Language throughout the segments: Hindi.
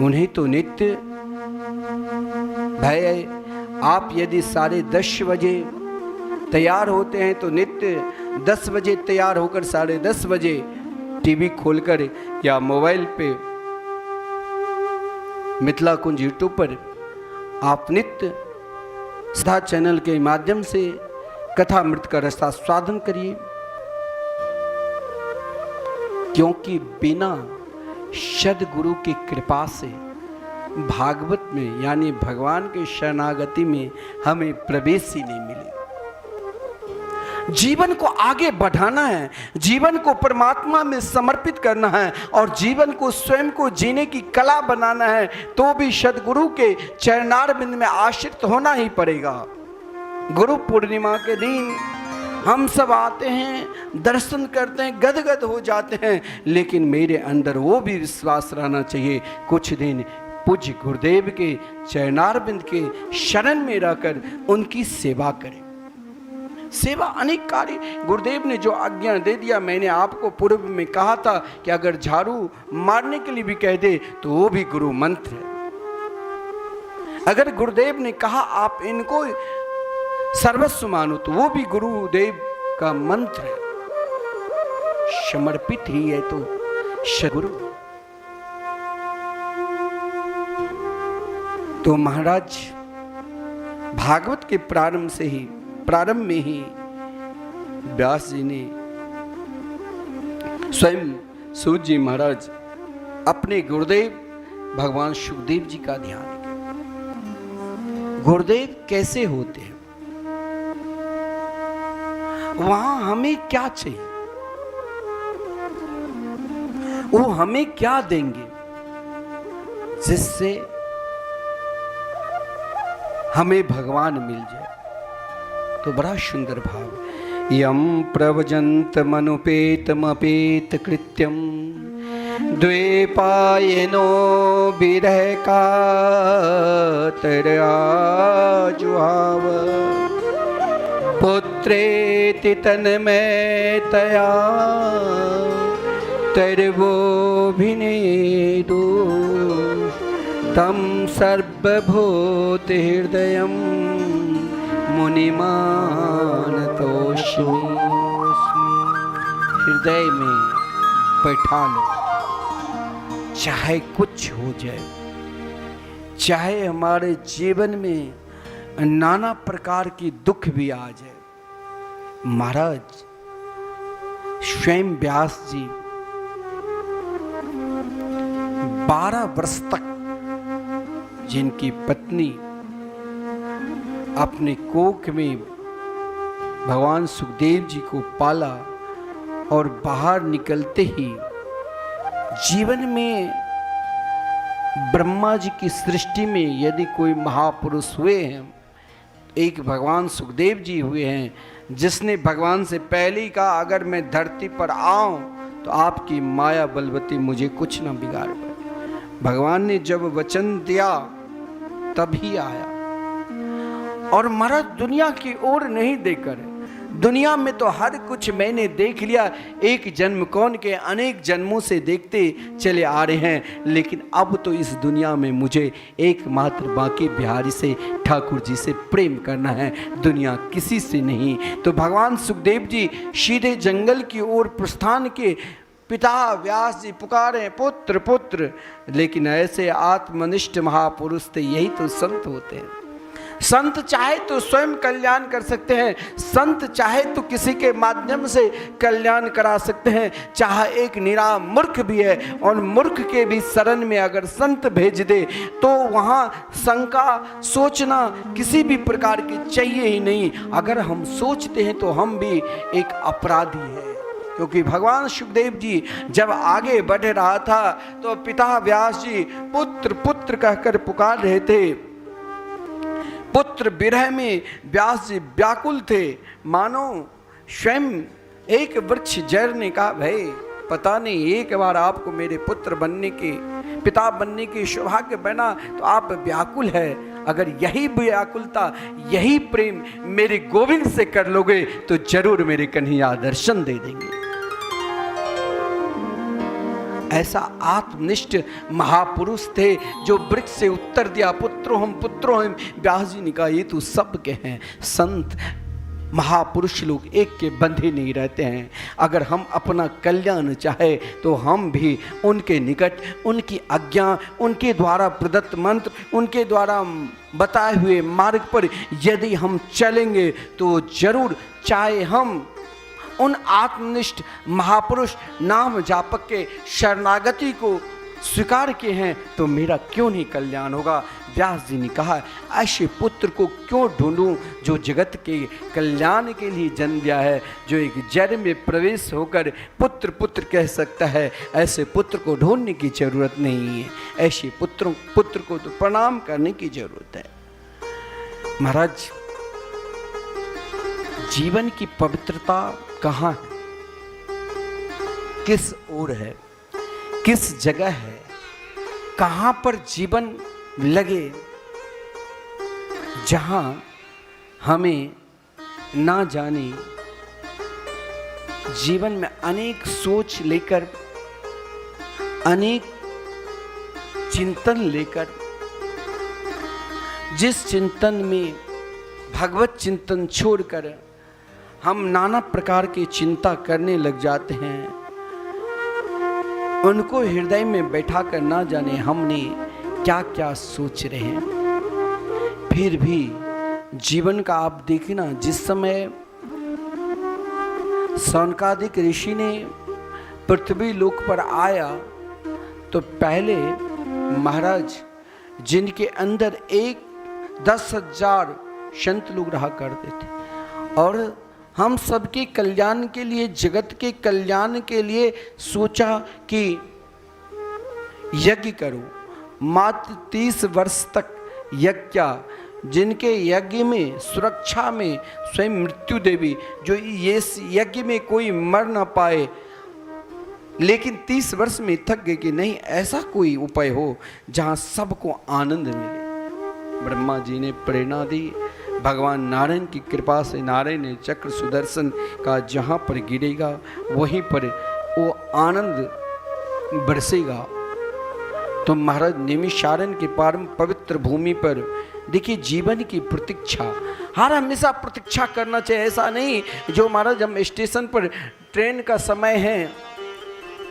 उन्हें तो नित्य भाई, आप यदि 10:30 बजे तैयार होते हैं तो नित्य 10 बजे तैयार होकर 10:30 बजे टीवी खोलकर या मोबाइल पे मिथिला कुंज यूट्यूब पर आप नित्य सुधा चैनल के माध्यम से कथामृत का रसास्वादन करिए, क्योंकि बिना सद्गुरु की कृपा से भागवत में यानी भगवान के शरणागति में हमें प्रवेश ही नहीं मिले। जीवन को आगे बढ़ाना है, जीवन को परमात्मा में समर्पित करना है और जीवन को स्वयं को जीने की कला बनाना है, तो भी सद्गुरु के चरणारविंद में आश्रित होना ही पड़ेगा। गुरु पूर्णिमा के दिन हम सब आते हैं, दर्शन करते हैं, गदगद हो जाते हैं, लेकिन मेरे अंदर वो भी विश्वास रहना चाहिए कुछ दिन पूज्य गुरुदेव के चरणारविंद के शरण में रहकर उनकी सेवा करें। सेवा अनेक कार्य गुरुदेव ने जो आज्ञा दे दिया, मैंने आपको पूर्व में कहा था कि अगर झाड़ू मारने के लिए भी कह दे तो वो भी गुरु मंत्र है। अगर गुरुदेव ने कहा आप इनको सर्वस्व मानो तो वो भी गुरुदेव का मंत्र है। समर्पित ही है तो सद्गुरु। तो महाराज भागवत के प्रारंभ में ही व्यास जी ने स्वयं सूत जी महाराज अपने गुरुदेव भगवान सुखदेव जी का ध्यान किया। गुरुदेव कैसे होते हैं, वहां हमें क्या चाहिए, वो हमें क्या देंगे जिससे हमें भगवान मिल जाए। तो बड़ा सुंदर भाव, यम प्रवजंत मनुपेतमपेत कृत्यम द्वैपायनो विरह कातराजुहाव पुत्रेति तन्मयतया तर्वोभिनेदु तम सर्वभूत हृदयम मुनिमानतोस्मि। हृदय में बैठा लो, चाहे कुछ हो जाए, चाहे हमारे जीवन में नाना प्रकार की दुख भी आ जाए। महाराज स्वयं व्यास जी 12 वर्ष तक जिनकी पत्नी अपने कोख में भगवान सुखदेव जी को पाला और बाहर निकलते ही जीवन में ब्रह्मा जी की सृष्टि में यदि कोई महापुरुष हुए हैं, एक भगवान सुखदेव जी हुए हैं, जिसने भगवान से पहले ही कहा अगर मैं धरती पर आऊं तो आपकी माया बलवती मुझे कुछ न बिगाड़ पाए। भगवान ने जब वचन दिया तभी आया। और महाराज दुनिया की ओर नहीं देखकर, दुनिया में तो हर कुछ मैंने देख लिया, एक जन्म कौन के अनेक जन्मों से देखते चले आ रहे हैं, लेकिन अब तो इस दुनिया में मुझे एकमात्र बांके बिहारी से, ठाकुर जी से प्रेम करना है, दुनिया किसी से नहीं। तो भगवान सुखदेव जी सीधे जंगल की ओर प्रस्थान के। पिता व्यास जी पुकारे पुत्र पुत्र, लेकिन ऐसे आत्मनिष्ठ महापुरुष थे, यही तो संत होते हैं। संत चाहे तो स्वयं कल्याण कर सकते हैं, संत चाहे तो किसी के माध्यम से कल्याण करा सकते हैं, चाहे एक निरा मूर्ख भी है और मूर्ख के भी शरण में अगर संत भेज दे तो वहाँ शंका सोचना किसी भी प्रकार की चाहिए ही नहीं। अगर हम सोचते हैं तो हम भी एक अपराधी हैं, क्योंकि भगवान सुखदेव जी जब आगे बढ़ रहा था तो पिता व्यास जी पुत्र पुत्र कहकर पुकार रहे थे। पुत्र विरह में व्यास जी व्याकुल थे, मानो स्वयं एक वृक्ष जड़ ने कहा भाई पता नहीं एक बार आपको मेरे पुत्र बनने के, पिता बनने के सौभाग्य बना तो आप व्याकुल है। अगर यही व्याकुलता, यही प्रेम मेरे गोविंद से कर लोगे तो जरूर मेरे कन्हैया दर्शन दे देंगे। ऐसा आत्मनिष्ठ महापुरुष थे जो वृक्ष से उत्तर दिया, पुत्रोहम पुत्रोहम। व्यास जी ने कहा ये तो सब के हैं। संत महापुरुष लोग एक के बंधे नहीं रहते हैं। अगर हम अपना कल्याण चाहे तो हम भी उनके निकट, उनकी आज्ञा, उनके द्वारा प्रदत्त मंत्र, उनके द्वारा बताए हुए मार्ग पर यदि हम चलेंगे तो जरूर, चाहे हम उन आत्मनिष्ठ महापुरुष नाम जापक के शरणागति को स्वीकार किए हैं तो मेरा क्यों नहीं कल्याण होगा। व्यास जी ने कहा ऐसे पुत्र को क्यों ढूंढूं जो जगत के कल्याण के लिए जन्म लिया है, जो एक जड़ में प्रवेश होकर पुत्र पुत्र कह सकता है। ऐसे पुत्र को ढूंढने की जरूरत नहीं है, ऐसे पुत्र को तो प्रणाम करने की जरूरत है। महाराज, जीवन की पवित्रता कहाँ है, किस ओर है, किस जगह है, कहाँ पर जीवन लगे जहां हमें ना जाने जीवन में अनेक सोच लेकर, अनेक चिंतन लेकर, जिस चिंतन में भगवत चिंतन छोड़कर हम नाना प्रकार की चिंता करने लग जाते हैं, उनको हृदय में बैठा कर ना जाने हमने क्या क्या सोच रहे हैं। फिर भी जीवन का आप देखना, जिस समय सौनकादिक ऋषि ने पृथ्वी लोक पर आया तो पहले महाराज जिनके अंदर 10,000 संत लोग रहा करते थे और हम सबके कल्याण के लिए, जगत के कल्याण के लिए सोचा कि यज्ञ करो। मात्र 30 वर्ष तक यज्ञ, जिनके यज्ञ में, सुरक्षा में स्वयं मृत्यु देवी, जो ये यज्ञ में कोई मर ना पाए, लेकिन 30 वर्ष में थक गए कि नहीं ऐसा कोई उपाय हो जहाँ सबको आनंद मिले। ब्रह्मा जी ने प्रेरणा दी, भगवान नारायण की कृपा से नारायण ने चक्र सुदर्शन का जहाँ पर गिरेगा वहीं पर वो आनंद बरसेगा। तो महाराज निमिषारण के परम पवित्र भूमि पर देखिए जीवन की प्रतीक्षा, हर हमेशा प्रतीक्षा करना चाहिए। ऐसा नहीं जो महाराज हम स्टेशन पर ट्रेन का समय है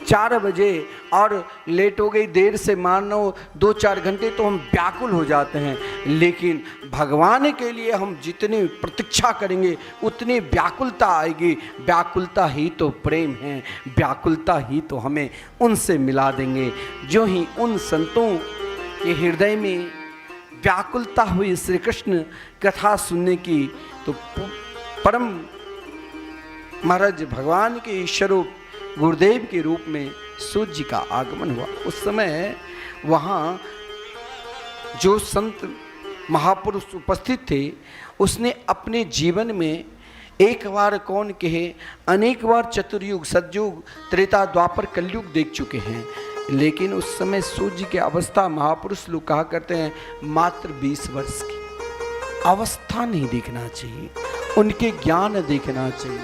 4 बजे और लेट हो गई, देर से मानो 2-4 घंटे, तो हम व्याकुल हो जाते हैं। लेकिन भगवान के लिए हम जितनी प्रतीक्षा करेंगे उतनी व्याकुलता आएगी। व्याकुलता ही तो प्रेम है, व्याकुलता ही तो हमें उनसे मिला देंगे। जो ही उन संतों के हृदय में व्याकुलता हुई श्री कृष्ण कथा सुनने की, तो परम महाराज भगवान के स्वरूप गुरुदेव के रूप में सूर्य जी का आगमन हुआ। उस समय वहाँ जो संत महापुरुष उपस्थित थे उसने अपने जीवन में एक बार कौन कहे अनेक बार चतुर्युग, सतयुग, त्रेता, द्वापर, कलयुग देख चुके हैं। लेकिन उस समय सूर्य जी की अवस्था महापुरुष लोग कहा करते हैं मात्र 20 वर्ष की अवस्था नहीं देखना चाहिए, उनके ज्ञान देखना चाहिए।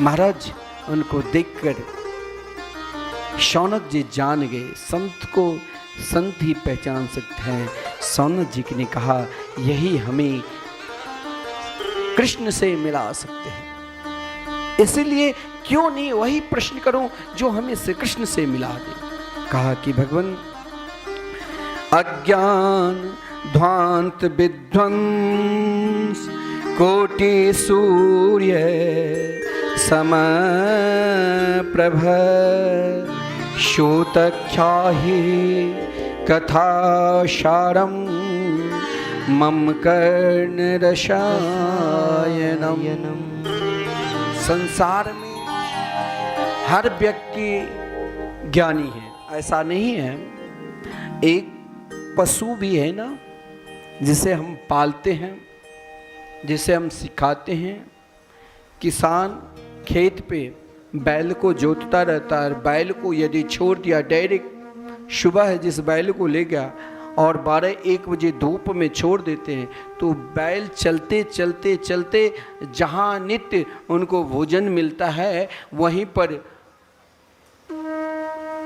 महाराज उनको देखकर शौनक जी जान गए, संत को संत ही पहचान सकते हैं। शौनक जी ने कहा यही हमें कृष्ण से मिला सकते हैं, इसलिए क्यों नहीं वही प्रश्न करूं जो हमें श्री कृष्ण से मिला दे। कहा कि भगवान अज्ञान ध्वांत विध्वंस कोटि सूर्य सम प्रभ शोतख्याहि कथाशारम मम कर्ण रसायनम। संसार में हर व्यक्ति ज्ञानी है, ऐसा नहीं है। एक पशु भी है ना, जिसे हम पालते हैं, जिसे हम सिखाते हैं। किसान खेत पे बैल को जोतता रहता है, बैल को यदि छोड़ दिया डायरेक्ट, सुबह जिस बैल को ले गया और 12-1 बजे धूप में छोड़ देते हैं, तो बैल चलते चलते चलते जहाँ नित्य उनको भोजन मिलता है वहीं पर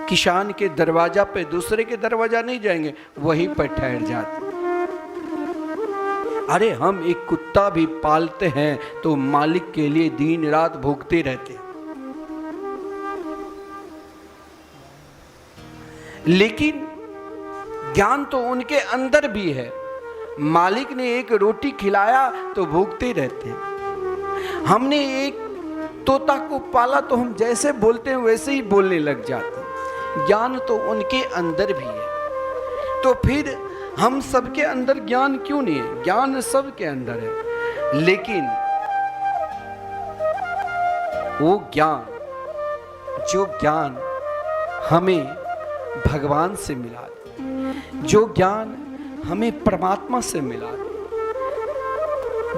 किसान के दरवाजा पे दूसरे के दरवाजा नहीं जाएंगे, वहीं पर ठहर जाते। अरे हम एक कुत्ता भी पालते हैं तो मालिक के लिए दिन रात भूखते रहते हैं, लेकिन ज्ञान तो उनके अंदर भी है। मालिक ने एक रोटी खिलाया तो भूखते रहते हैं। हमने एक तोता को पाला तो हम जैसे बोलते हैं वैसे ही बोलने लग जाते हैं। ज्ञान तो उनके अंदर भी है, तो फिर हम सबके अंदर ज्ञान क्यों नहीं है? ज्ञान सबके अंदर है, लेकिन वो ज्ञान, जो ज्ञान हमें भगवान से मिला दे, जो ज्ञान हमें परमात्मा से मिला दे,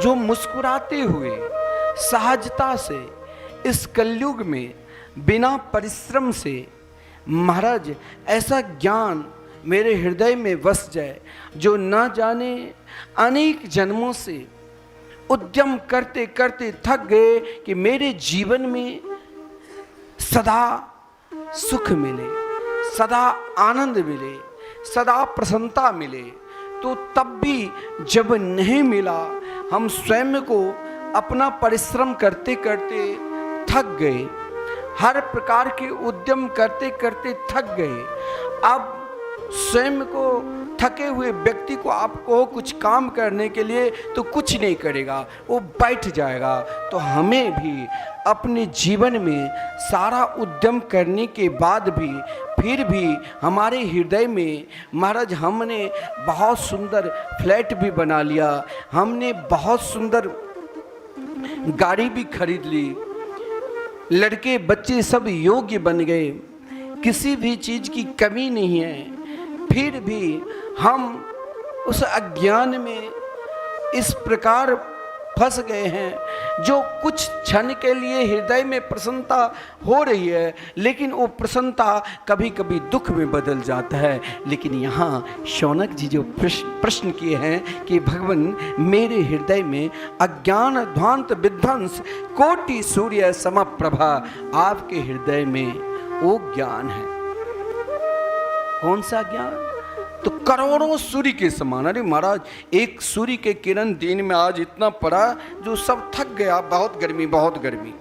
जो मुस्कुराते हुए सहजता से इस कलयुग में बिना परिश्रम से महाराज ऐसा ज्ञान मेरे हृदय में बस जाए, जो न जाने अनेक जन्मों से उद्यम करते करते थक गए कि मेरे जीवन में सदा सुख मिले, सदा आनंद मिले, सदा प्रसन्नता मिले, तो तब भी जब नहीं मिला, हम स्वयं को अपना परिश्रम करते करते थक गए, हर प्रकार के उद्यम करते करते थक गए। अब स्वयं को थके हुए व्यक्ति को आपको कुछ काम करने के लिए तो कुछ नहीं करेगा, वो बैठ जाएगा। तो हमें भी अपने जीवन में सारा उद्यम करने के बाद भी फिर भी हमारे हृदय में महाराज हमने बहुत सुंदर फ्लैट भी बना लिया, हमने बहुत सुंदर गाड़ी भी खरीद ली, लड़के बच्चे सब योग्य बन गए, किसी भी चीज़ की कमी नहीं है, फिर भी हम उस अज्ञान में इस प्रकार फंस गए हैं, जो कुछ क्षण के लिए हृदय में प्रसन्नता हो रही है, लेकिन वो प्रसन्नता कभी कभी दुख में बदल जाता है। लेकिन यहाँ शौनक जी जो प्रश्न किए हैं कि भगवान मेरे हृदय में अज्ञान ध्वांत विध्वंस कोटि सूर्य समप्रभा, आपके हृदय में वो ज्ञान है। कौन सा ज्ञान? तो करोड़ों सूर्य के समान। अरे महाराज एक सूर्य के किरण दिन में आज इतना पड़ा जो सब थक गया, बहुत गर्मी बहुत गर्मी।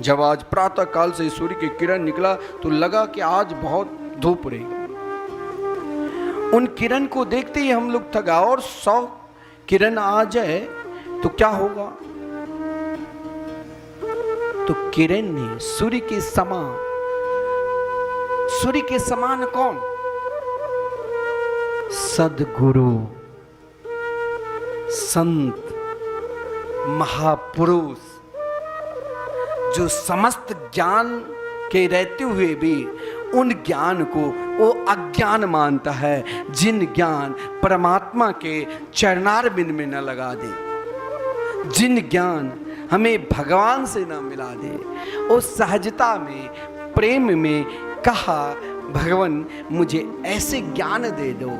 जब आज प्रातः काल से सूर्य की किरण निकला तो लगा कि आज बहुत धूप रहेगी। उन किरण को देखते ही हम लोग थका, और 100 किरण आ जाए तो क्या होगा? तो किरण ने सूर्य के समान, सूर्य के समान कौन? सद्गुरु, संत, महापुरुष, जो समस्त ज्ञान के रहते हुए भी उन ज्ञान को वो अज्ञान मानता है, जिन ज्ञान परमात्मा के चरणारविंद में न लगा दे, जिन ज्ञान हमें भगवान से न मिला दे। उस सहजता में, प्रेम में कहा भगवान मुझे ऐसे ज्ञान दे दो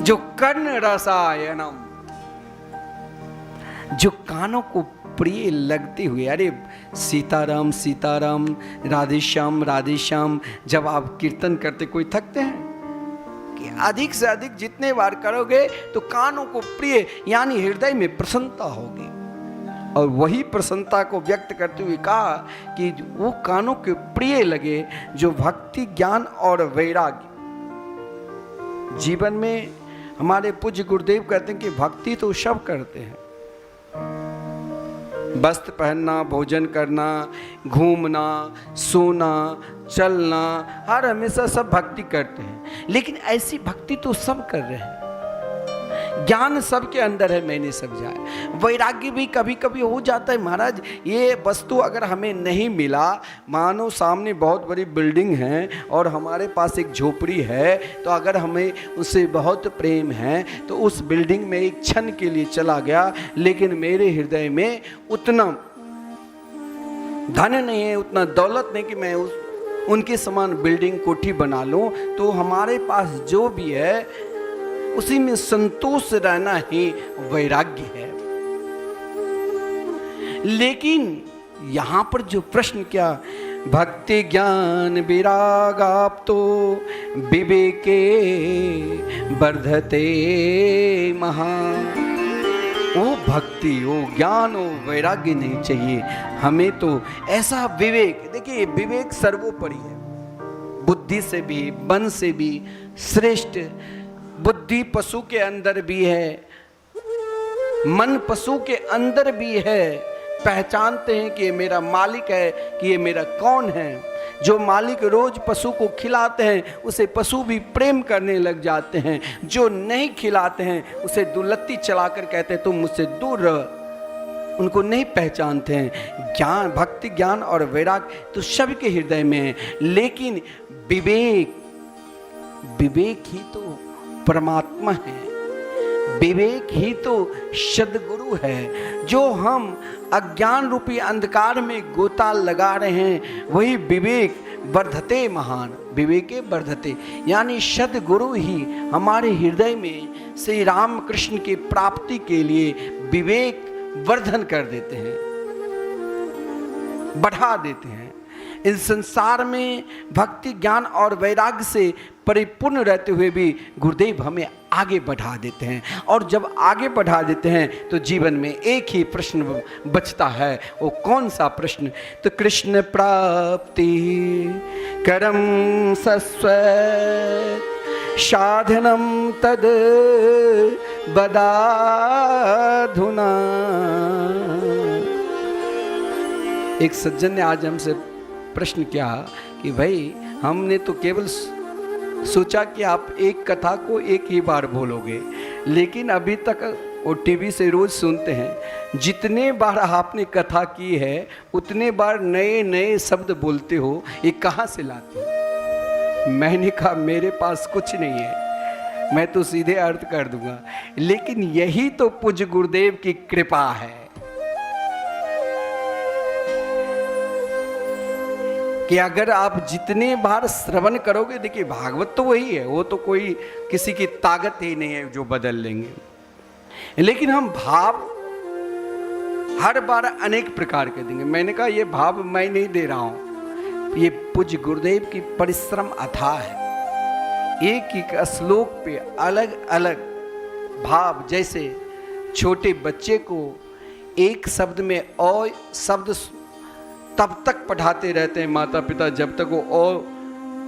जो कर्ण रसायनम, जो कानों को प्रिय लगते हुए। अरे सीताराम सीताराम, राधे श्याम राधे श्याम, जब आप कीर्तन करते कोई थकते हैं कि अधिक से अधिक जितने बार करोगे तो कानों को प्रिय यानी हृदय में प्रसन्नता होगी। और वही प्रसन्नता को व्यक्त करते हुए कहा कि वो कानों के प्रिय लगे जो भक्ति ज्ञान और वैराग्य। जीवन में हमारे पूज्य गुरुदेव कहते हैं कि भक्ति तो सब करते हैं, वस्त्र पहनना, भोजन करना, घूमना, सोना, चलना, हर हमेशा सब भक्ति करते हैं, लेकिन ऐसी भक्ति तो सब कर रहे हैं। ज्ञान सबके अंदर है, मैंने समझा है। वैराग्य भी कभी कभी हो जाता है। महाराज ये वस्तु अगर हमें नहीं मिला, मानो सामने बहुत बड़ी बिल्डिंग है और हमारे पास एक झोपड़ी है, तो अगर हमें उससे बहुत प्रेम है तो उस बिल्डिंग में एक क्षण के लिए चला गया, लेकिन मेरे हृदय में उतना धन नहीं है, उतना दौलत नहीं कि मैं उनके समान बिल्डिंग कोठी बना लूं। तो हमारे पास जो भी है उसी में संतोष रहना ही वैराग्य है। लेकिन यहां पर जो प्रश्न क्या, भक्ति ज्ञान विरागाप्तो विवेके वर्धते महान। वो भक्ति, वो ज्ञान, वो वैराग्य नहीं चाहिए हमें, तो ऐसा विवेक। देखिए विवेक सर्वोपरि है, बुद्धि से भी, मन से भी श्रेष्ठ। बुद्धि पशु के अंदर भी है, मन पशु के अंदर भी है। पहचानते हैं कि ये मेरा मालिक है, कि ये मेरा कौन है। जो मालिक रोज पशु को खिलाते हैं उसे पशु भी प्रेम करने लग जाते हैं। जो नहीं खिलाते हैं उसे दुलत्ती चलाकर कहते हैं तुम मुझसे दूर रह। उनको नहीं पहचानते हैं। ज्ञान, भक्ति ज्ञान और वैराग्य तो सबके हृदय में है, लेकिन विवेक, विवेक ही तो परमात्मा है। विवेक ही तो सद्गुरु है। जो हम अज्ञान रूपी अंधकार में गोता लगा रहे हैं, वही विवेक वर्धते महान। विवेके वर्धते यानी सद्गुरु ही हमारे हृदय में श्री राम कृष्ण की प्राप्ति के लिए विवेक वर्धन कर देते हैं, बढ़ा देते हैं। इस संसार में भक्ति ज्ञान और वैराग्य से परिपूर्ण रहते हुए भी गुरुदेव हमें आगे बढ़ा देते हैं। और जब आगे बढ़ा देते हैं तो जीवन में एक ही प्रश्न बचता है। वो कौन सा प्रश्न? तो कृष्ण प्राप्ति करम सस्वत साधनम तद बदाधुना। एक सज्जन ने आज हमसे प्रश्न किया कि भाई हमने तो केवल सोचा कि आप एक कथा को एक ही बार बोलोगे, लेकिन अभी तक वो टीवी से रोज सुनते हैं, जितने बार आपने कथा की है उतने बार नए नए शब्द बोलते हो, ये कहाँ से लाते हो? मैंने कहा मेरे पास कुछ नहीं है, मैं तो सीधे अर्थ कर दूंगा, लेकिन यही तो पूज्य गुरुदेव की कृपा है कि अगर आप जितने बार श्रवण करोगे। देखिए भागवत तो वही है, वो तो कोई किसी की ताकत ही नहीं है जो बदल लेंगे, लेकिन हम भाव हर बार अनेक प्रकार के देंगे। मैंने कहा ये भाव मैं नहीं दे रहा हूं, ये पूज्य गुरुदेव की परिश्रम अथाह है। एक एक श्लोक पे अलग अलग भाव, जैसे छोटे बच्चे को एक शब्द में और शब्द तब तक पढ़ाते रहते हैं माता पिता जब तक वो और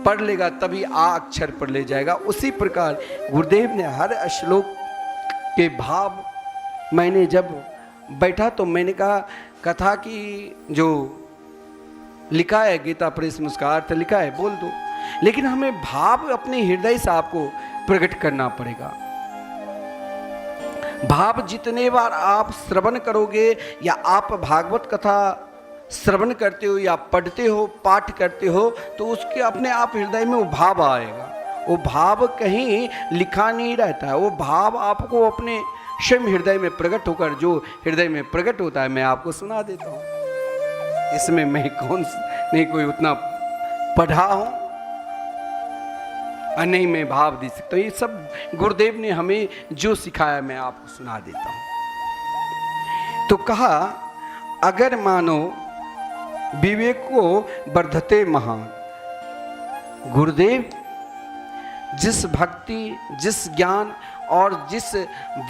पढ़ लेगा तभी आ अक्षर पढ़ ले जाएगा। उसी प्रकार गुरुदेव ने हर श्लोक के भाव, मैंने जब बैठा तो मैंने कहा कथा की जो लिखा है गीता प्रेस में उसका अर्थ लिखा है बोल दो, लेकिन हमें भाव अपने हृदय से आपको प्रकट करना पड़ेगा। भाव जितने बार आप श्रवण करोगे या आप भागवत कथा श्रवण करते हो या पढ़ते हो, पाठ करते हो, तो उसके अपने आप हृदय में वो भाव आएगा। वो भाव कहीं लिखा नहीं रहता है, वो भाव आपको अपने स्वयं हृदय में प्रकट होकर, जो हृदय में प्रकट होता है मैं आपको सुना देता हूँ। इसमें मैं कौन नहीं कोई उतना पढ़ा हूँ और नहीं मैं भाव दे सकता हूँ। ये सब गुरुदेव ने हमें जो सिखाया मैं आपको सुना देता हूँ। तो कहा अगर मानो विवेक को वर्धते महान। गुरुदेव जिस भक्ति, जिस ज्ञान और जिस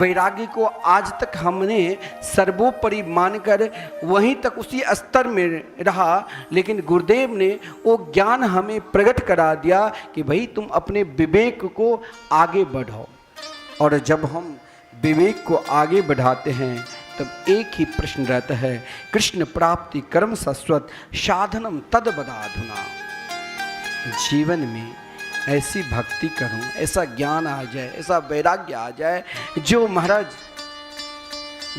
वैराग्य को आज तक हमने सर्वोपरि मानकर वहीं तक उसी स्तर में रहा, लेकिन गुरुदेव ने वो ज्ञान हमें प्रकट करा दिया कि भाई तुम अपने विवेक को आगे बढ़ाओ। और जब हम विवेक को आगे बढ़ाते हैं तब एक ही प्रश्न रहता है, कृष्ण प्राप्ति कर्म शाश्वत साधनम तद बदाधुना। जीवन में ऐसी भक्ति करूं, ऐसा ज्ञान आ जाए, ऐसा वैराग्य आ जाए, जो महाराज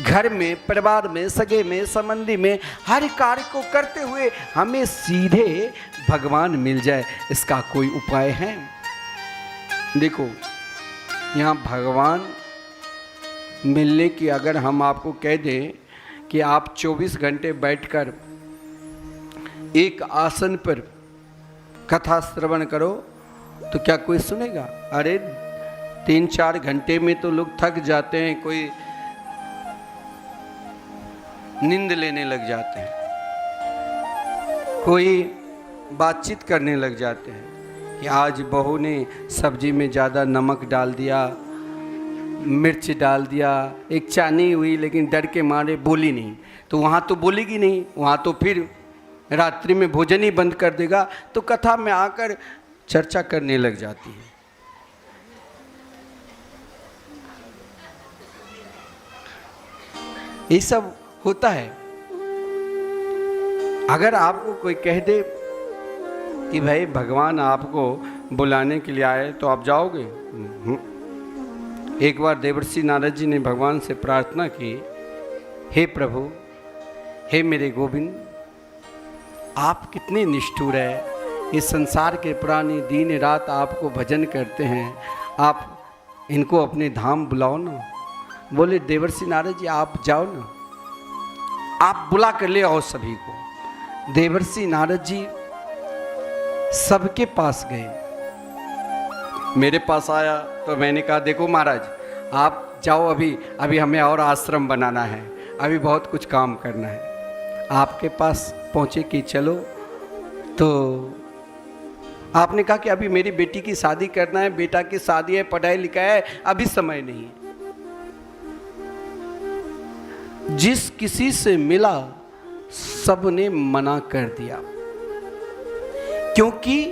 घर में, परिवार में, सगे में, संबंधी में हर कार्य को करते हुए हमें सीधे भगवान मिल जाए। इसका कोई उपाय है? देखो यहाँ भगवान मिलने की अगर हम आपको कह दें कि आप 24 घंटे बैठकर एक आसन पर कथा श्रवण करो तो क्या कोई सुनेगा? अरे 3-4 घंटे में तो लोग थक जाते हैं, कोई नींद लेने लग जाते हैं, कोई बातचीत करने लग जाते हैं कि आज बहू ने सब्जी में ज़्यादा नमक डाल दिया, मिर्च डाल दिया। एक चानी हुई लेकिन डर के मारे बोली नहीं, तो वहाँ तो बोलेगी नहीं, वहाँ तो फिर रात्रि में भोजन ही बंद कर देगा। तो कथा में आकर चर्चा करने लग जाती है। ये सब होता है। अगर आपको कोई कह दे कि भाई भगवान आपको बुलाने के लिए आए तो आप जाओगे? एक बार देवर्षि नारद जी ने भगवान से प्रार्थना की, हे प्रभु, हे मेरे गोविंद, आप कितने निष्ठुर है। इस संसार के प्राणी दिन रात आपको भजन करते हैं, आप इनको अपने धाम बुलाओ ना। बोले देवर्षि नारद जी आप जाओ ना, आप बुला कर ले आओ सभी को। देवर्षि नारद जी सबके पास गए। मेरे पास आया तो मैंने कहा देखो महाराज, आप जाओ, अभी हमें और आश्रम बनाना है, अभी बहुत कुछ काम करना है। आपके पास पहुँचे कि चलो, तो आपने कहा कि अभी मेरी बेटी की शादी करना है, बेटा की शादी है, पढ़ाई लिखा है, अभी समय नहीं है। जिस किसी से मिला सबने मना कर दिया, क्योंकि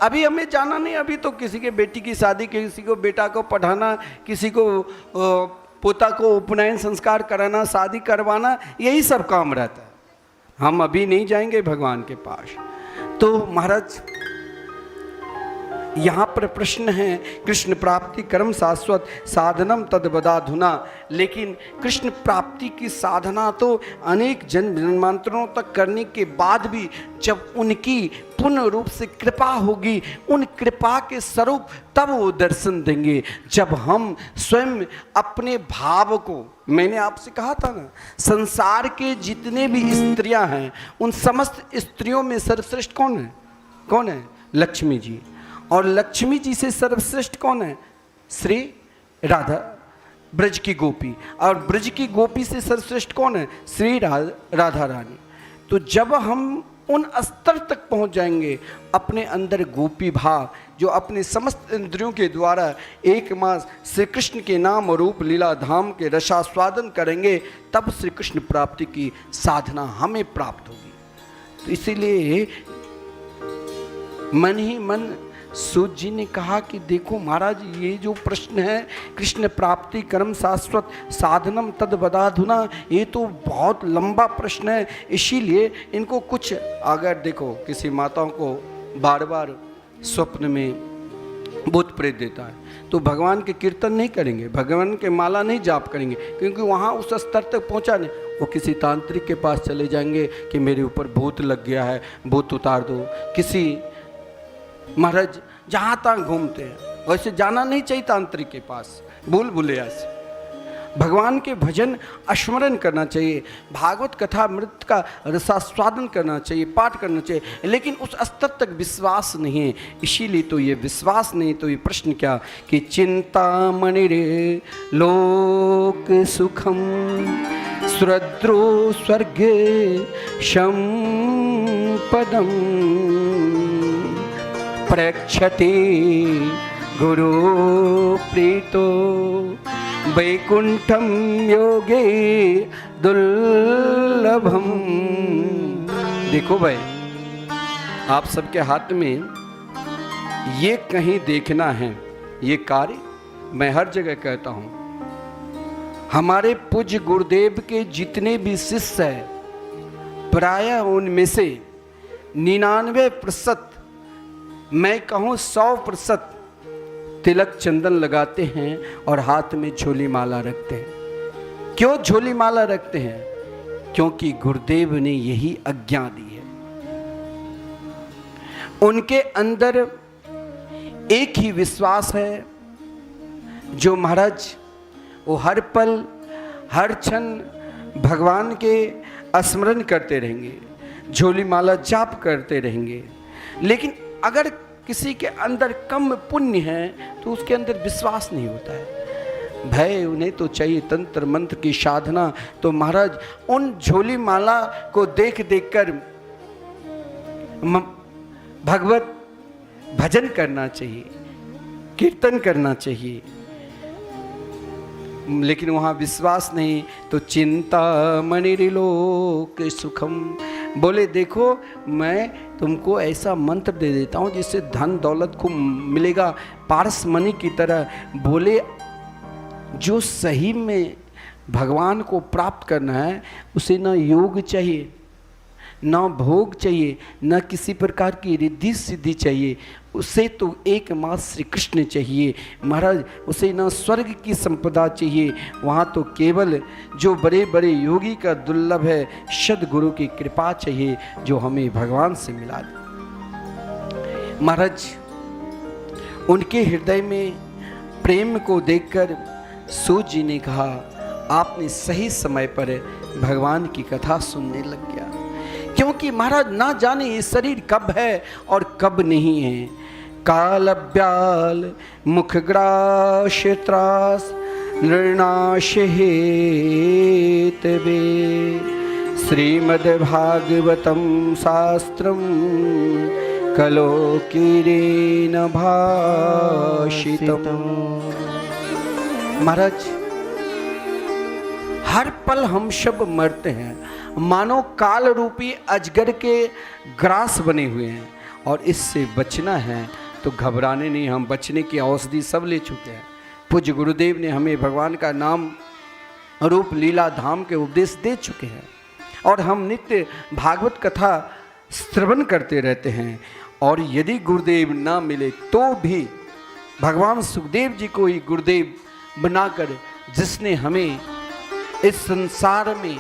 अभी हमें जाना नहीं, अभी तो किसी के बेटी की शादी, किसी को बेटा को पढ़ाना, किसी को पोता को उपनयन संस्कार कराना, शादी करवाना, यही सब काम रहता है। हम अभी नहीं जाएंगे भगवान के पास। तो महाराज यहाँ पर प्रश्न है, कृष्ण प्राप्ति कर्म शाश्वत साधनम तद बदाधुना। लेकिन कृष्ण प्राप्ति की साधना तो अनेक जन्मांतरों तक करने के बाद भी जब उनकी पूर्ण रूप से कृपा होगी, उन कृपा के स्वरूप तब वो दर्शन देंगे, जब हम स्वयं अपने भाव को, मैंने आपसे कहा था ना, संसार के जितने भी स्त्रियां हैं उन समस्त स्त्रियों में सर्वश्रेष्ठ कौन है? कौन है? लक्ष्मी जी। और लक्ष्मी जी से सर्वश्रेष्ठ कौन है? श्री राधा, ब्रज की गोपी। और ब्रज की गोपी से सर्वश्रेष्ठ कौन है? श्री राधा रानी। तो जब हम उन स्तर तक पहुंच जाएंगे, अपने अंदर गोपी भाव जो अपने समस्त इंद्रियों के द्वारा एक मास श्री कृष्ण के नाम और रूप लीला धाम के रसास्वादन करेंगे, तब श्री कृष्ण प्राप्ति की साधना हमें प्राप्त होगी। तो इसीलिए मन ही मन सूत जी ने कहा कि देखो महाराज, ये जो प्रश्न है कृष्ण प्राप्ति कर्म शाश्वत साधनम तद बदाधुना, ये तो बहुत लंबा प्रश्न है। इसीलिए इनको कुछ, अगर देखो किसी माताओं को बार बार स्वप्न में भूत प्रेत देता है तो भगवान के कीर्तन नहीं करेंगे, भगवान के माला नहीं जाप करेंगे, क्योंकि वहाँ उस स्तर तक पहुँचा नहीं। वो किसी तांत्रिक के पास चले जाएंगे कि मेरे ऊपर भूत लग गया है, भूत उतार दो। किसी महाराज जहाँ तक घूमते हैं, वैसे जाना नहीं चाहिए तांत्रिक के पास, भूल भुलैया से। भगवान के भजन स्मरण करना चाहिए, भागवत कथा मृत का रसास्वादन करना चाहिए, पाठ करना चाहिए, लेकिन उस स्तर तक विश्वास नहीं है। इसीलिए तो ये विश्वास नहीं, तो ये प्रश्न क्या कि चिंतामणि रे लोक सुखम सुरद्रो स्वर्गे संपदम प्रक्षते गुरु प्रीतो वैकुंठम योगे दुर्लभम। देखो भाई, आप सबके हाथ में ये कहीं देखना है, ये कार्य मैं हर जगह कहता हूँ, हमारे पूज्य गुरुदेव के जितने भी शिष्य हैं, प्रायः उनमें से 99%, मैं कहूँ 100% तिलक चंदन लगाते हैं और हाथ में झोली माला रखते हैं। क्यों झोली माला रखते हैं? क्योंकि गुरुदेव ने यही आज्ञा दी है। उनके अंदर एक ही विश्वास है, जो महाराज वो हर पल हर क्षण भगवान के स्मरण करते रहेंगे, झोली माला जाप करते रहेंगे। लेकिन अगर किसी के अंदर कम पुण्य है तो उसके अंदर विश्वास नहीं होता है। भय उन्हें तो चाहिए तंत्र मंत्र की साधना। तो महाराज उन झोली माला को देख देख कर भगवत भजन करना चाहिए, कीर्तन करना चाहिए, लेकिन वहाँ विश्वास नहीं तो चिंता मणिलोक सुखम। बोले देखो मैं तुमको ऐसा मंत्र दे देता हूँ जिससे धन दौलत खूब मिलेगा, पारस मणि की तरह। बोले जो सही में भगवान को प्राप्त करना है उसे न योग चाहिए, न भोग चाहिए, न किसी प्रकार की रिद्धि सिद्धि चाहिए, उसे तो एकमात्र श्री कृष्ण चाहिए महाराज। उसे न स्वर्ग की संपदा चाहिए, वहाँ तो केवल जो बड़े बड़े योगी का दुर्लभ है सद्गुरु की कृपा चाहिए जो हमें भगवान से मिला दे। महाराज उनके हृदय में प्रेम को देखकर सूत जी ने कहा आपने सही समय पर भगवान की कथा सुनने लग गया, क्योंकि महाराज ना जाने ये शरीर कब है और कब नहीं है। काल ब्याल मुख ग्राश त्रास नृणाश हेत वे श्रीमद् भागवतम शास्त्रम कलो किरेन भाषितम। महाराज हर पल हम सब मरते हैं, मानो काल रूपी अजगर के ग्रास बने हुए हैं, और इससे बचना है तो घबराने नहीं, हम बचने की औषधि सब ले चुके हैं। पूज्य गुरुदेव ने हमें भगवान का नाम रूप लीला धाम के उपदेश दे चुके हैं, और हम नित्य भागवत कथा श्रवण करते रहते हैं। और यदि गुरुदेव ना मिले तो भी भगवान सुखदेव जी को ही गुरुदेव बनाकर, जिसने हमें इस संसार में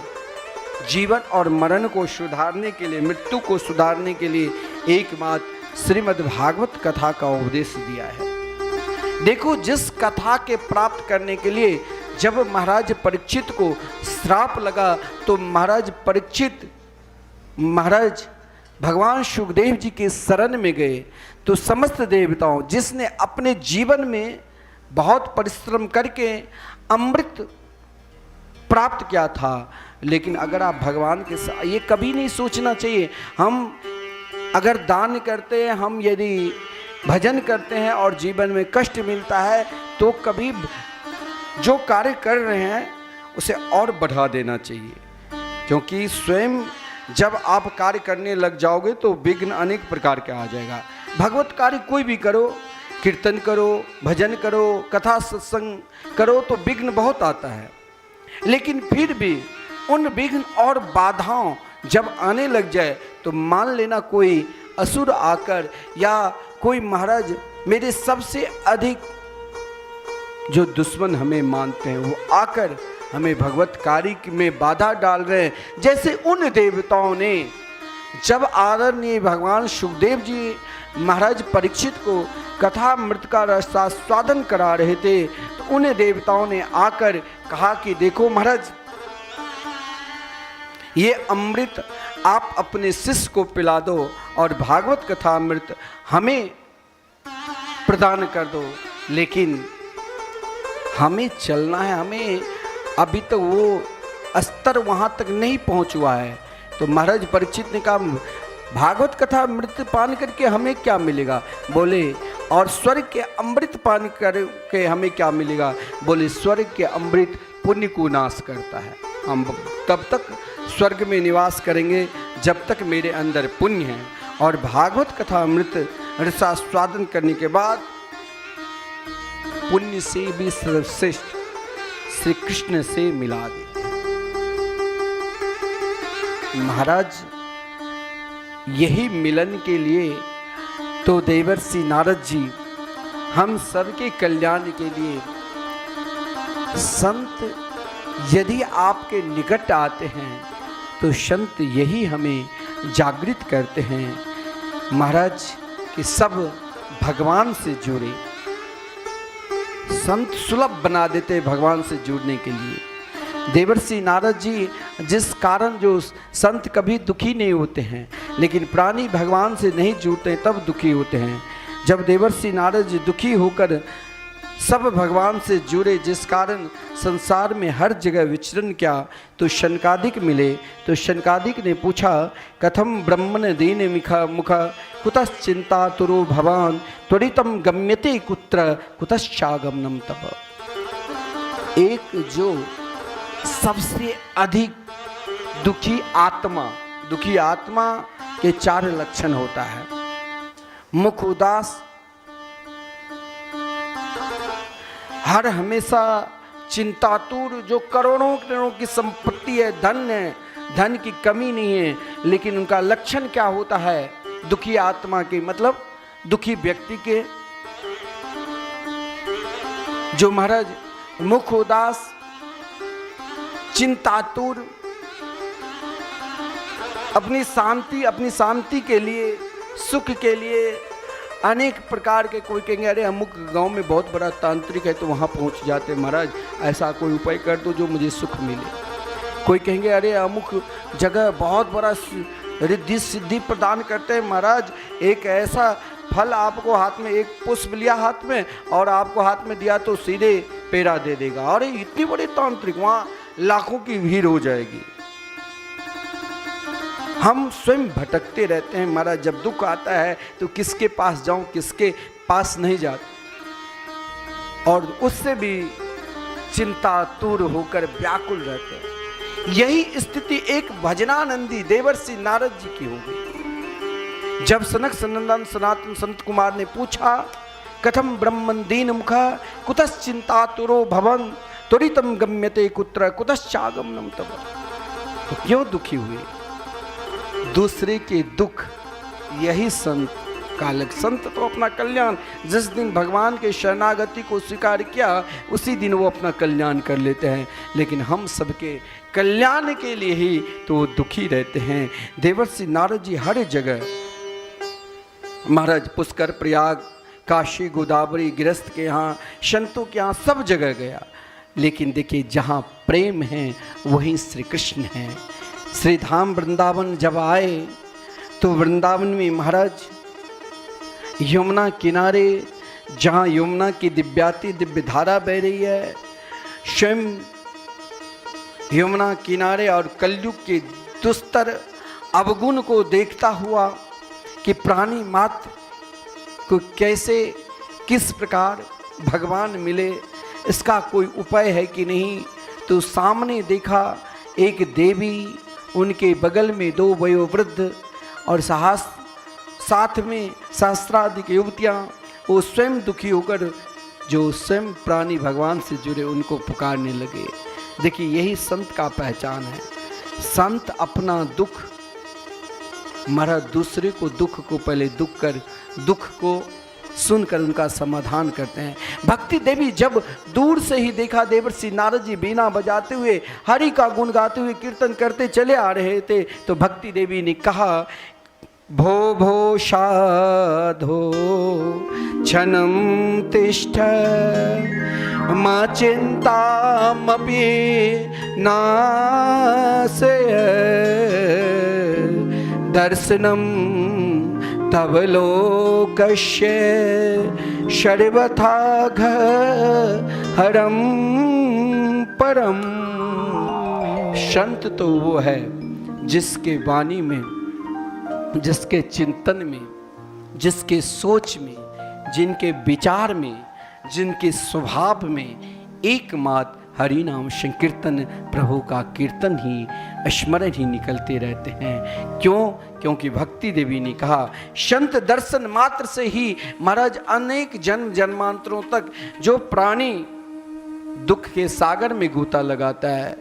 जीवन और मरण को सुधारने के लिए, मृत्यु को सुधारने के लिए एकमात्र श्रीमद् भागवत कथा का उपदेश दिया है। देखो जिस कथा के प्राप्त करने के लिए जब महाराज परीक्षित को श्राप लगा तो महाराज परीक्षित महाराज भगवान सुखदेव जी के शरण में गए, तो समस्त देवताओं जिसने अपने जीवन में बहुत परिश्रम करके अमृत प्राप्त किया था, लेकिन अगर आप भगवान के साथ, ये कभी नहीं सोचना चाहिए हम अगर दान करते हैं, हम यदि भजन करते हैं और जीवन में कष्ट मिलता है तो कभी जो कार्य कर रहे हैं उसे और बढ़ा देना चाहिए, क्योंकि स्वयं जब आप कार्य करने लग जाओगे तो विघ्न अनेक प्रकार के आ जाएगा। भगवत कार्य कोई भी करो, कीर्तन करो, भजन करो, कथा सत्संग करो तो विघ्न बहुत आता है, लेकिन फिर भी उन विघ्न और बाधाओं जब आने लग जाए तो मान लेना कोई असुर आकर या कोई महाराज मेरे सबसे अधिक जो दुश्मन हमें मानते हैं वो आकर हमें भगवत कार्य में बाधा डाल रहे हैं। जैसे उन देवताओं ने जब आदरणीय भगवान सुखदेव जी महाराज परीक्षित को कथा अमृत का रसास्वादन करा रहे थे तो उन देवताओं ने आकर कहा कि देखो महाराज ये अमृत आप अपने शिष्य को पिला दो और भागवत कथा अमृत हमें प्रदान कर दो, लेकिन हमें चलना है, हमें अभी तक वो स्तर वहाँ तक नहीं पहुँच हुआ है। तो महाराज परीक्षित ने कहा भागवत कथा अमृत पान करके हमें क्या मिलेगा? बोले और स्वर्ग के अमृत पान करके हमें क्या मिलेगा? बोले स्वर्ग के अमृत पुण्य को नाश करता है, हम तब तक स्वर्ग में निवास करेंगे जब तक मेरे अंदर पुण्य है। और भागवत कथा अमृत रसास्वादन करने के बाद पुण्य से भी सर्वश्रेष्ठ श्री कृष्ण से मिला देते। महाराज यही मिलन के लिए तो देवर्षि नारद जी हम सबके कल्याण के लिए संत यदि आपके निकट आते हैं तो संत यही हमें जागृत करते हैं महाराज कि सब भगवान से जुड़े। संत सुलभ बना देते भगवान से जुड़ने के लिए। देवर्षि नारद जी जिस कारण जो संत कभी दुखी नहीं होते हैं, लेकिन प्राणी भगवान से नहीं जुड़ते तब दुखी होते हैं। जब देवर्षि नारद जी दुखी होकर सब भगवान से जुड़े, जिस कारण संसार में हर जगह विचरण किया तो शनकादिक मिले। तो शनकादिक ने पूछा, कथम ब्रह्मण दीन मुख कुतश्चिंता तुरो भवान त्वरितम गम्यते कुत्र कुतश्चागमनम तप। एक जो सबसे अधिक दुखी आत्मा के 4 लक्षण होता है। मुख उदास, हर हमेशा चिंतातुर, जो करोड़ों की संपत्ति है, धन की कमी नहीं है, लेकिन उनका लक्षण क्या होता है? दुखी आत्मा के मतलब दुखी व्यक्ति के, जो महाराज मुख उदास, चिंतातुर, अपनी शांति के लिए, सुख के लिए अनेक प्रकार के, कोई कहेंगे अरे अमुक गांव में बहुत बड़ा तांत्रिक है तो वहाँ पहुँच जाते महाराज, ऐसा कोई उपाय कर दो जो मुझे सुख मिले। कोई कहेंगे अरे अमुक जगह बहुत बड़ा रिद्धि सिद्धि प्रदान करते हैं महाराज, एक ऐसा फल आपको हाथ में, एक पुष्प लिया हाथ में और आपको हाथ में दिया तो सीधे पेड़ा दे देगा। अरे इतनी बड़ी तांत्रिक, वहाँ लाखों की भीड़ हो जाएगी। हम स्वयं भटकते रहते हैं महाराज, जब दुख आता है तो किसके पास जाऊं, किसके पास नहीं जाते, और उससे भी चिंतातुर होकर व्याकुल रहते हैं। यही स्थिति एक भजनानंदी देवर्षि नारद जी की होगी। जब सनक सनंदन सनातन संत कुमार ने पूछा, कथम ब्रह्मन दीन मुख कुतश्चिंतातुरो भवन त्वरितम गम्यते कुत्र कुतश्चागमनम तब, तो क्यों दुखी हुए? दूसरे के दुख, यही संत का लक्ष्य। संत तो अपना कल्याण, जिस दिन भगवान के शरणागति को स्वीकार किया उसी दिन वो अपना कल्याण कर लेते हैं, लेकिन हम सबके कल्याण के लिए ही तो दुखी रहते हैं। देवर्षि नारद जी हर जगह महाराज, पुष्कर, प्रयाग, काशी, गोदावरी, गृहस्थ के यहाँ, संतों के यहाँ, सब जगह गया, लेकिन देखिए जहाँ प्रेम है वहीं श्री कृष्ण हैं। श्री धाम वृंदावन जब आए तो वृंदावन में महाराज यमुना किनारे, जहाँ यमुना की दिव्य धारा बह रही है, स्वयं यमुना किनारे और कलयुग के दुस्तर अवगुण को देखता हुआ कि प्राणी मात्र को कैसे, किस प्रकार भगवान मिले, इसका कोई उपाय है कि नहीं। तो सामने देखा एक देवी, उनके बगल में 2 वयोवृद्ध और साथ में सहस्राधिक युवतियाँ, वो स्वयं दुखी होकर, जो स्वयं प्राणी भगवान से जुड़े, उनको पुकारने लगे। देखिए यही संत का पहचान है। संत अपना दुख, महाराज दूसरे को दुख को पहले दुख को सुनकर उनका समाधान करते हैं। भक्ति देवी जब दूर से ही देखा देवर्षि नारद जी बीना बजाते हुए, हरि का गुण गाते हुए कीर्तन करते चले आ रहे थे, तो भक्ति देवी ने कहा, भो भो साधो क्षणं तिष्ठ मा चिंतामपि नाशय दर्शनम तव लोकस्य सर्वथा हरम परम। संत तो वो है जिसके वाणी में, जिसके चिंतन में, जिसके सोच में, जिनके विचार में, जिनके स्वभाव में एकमात्र हरि नाम संकीर्तन, प्रभु का कीर्तन ही, स्मरण ही निकलते रहते हैं। क्यों? क्योंकि भक्ति देवी ने कहा, संत दर्शन मात्र से ही महाराज अनेक जन्म जन्मांतरों तक जो प्राणी दुख के सागर में गोता लगाता है,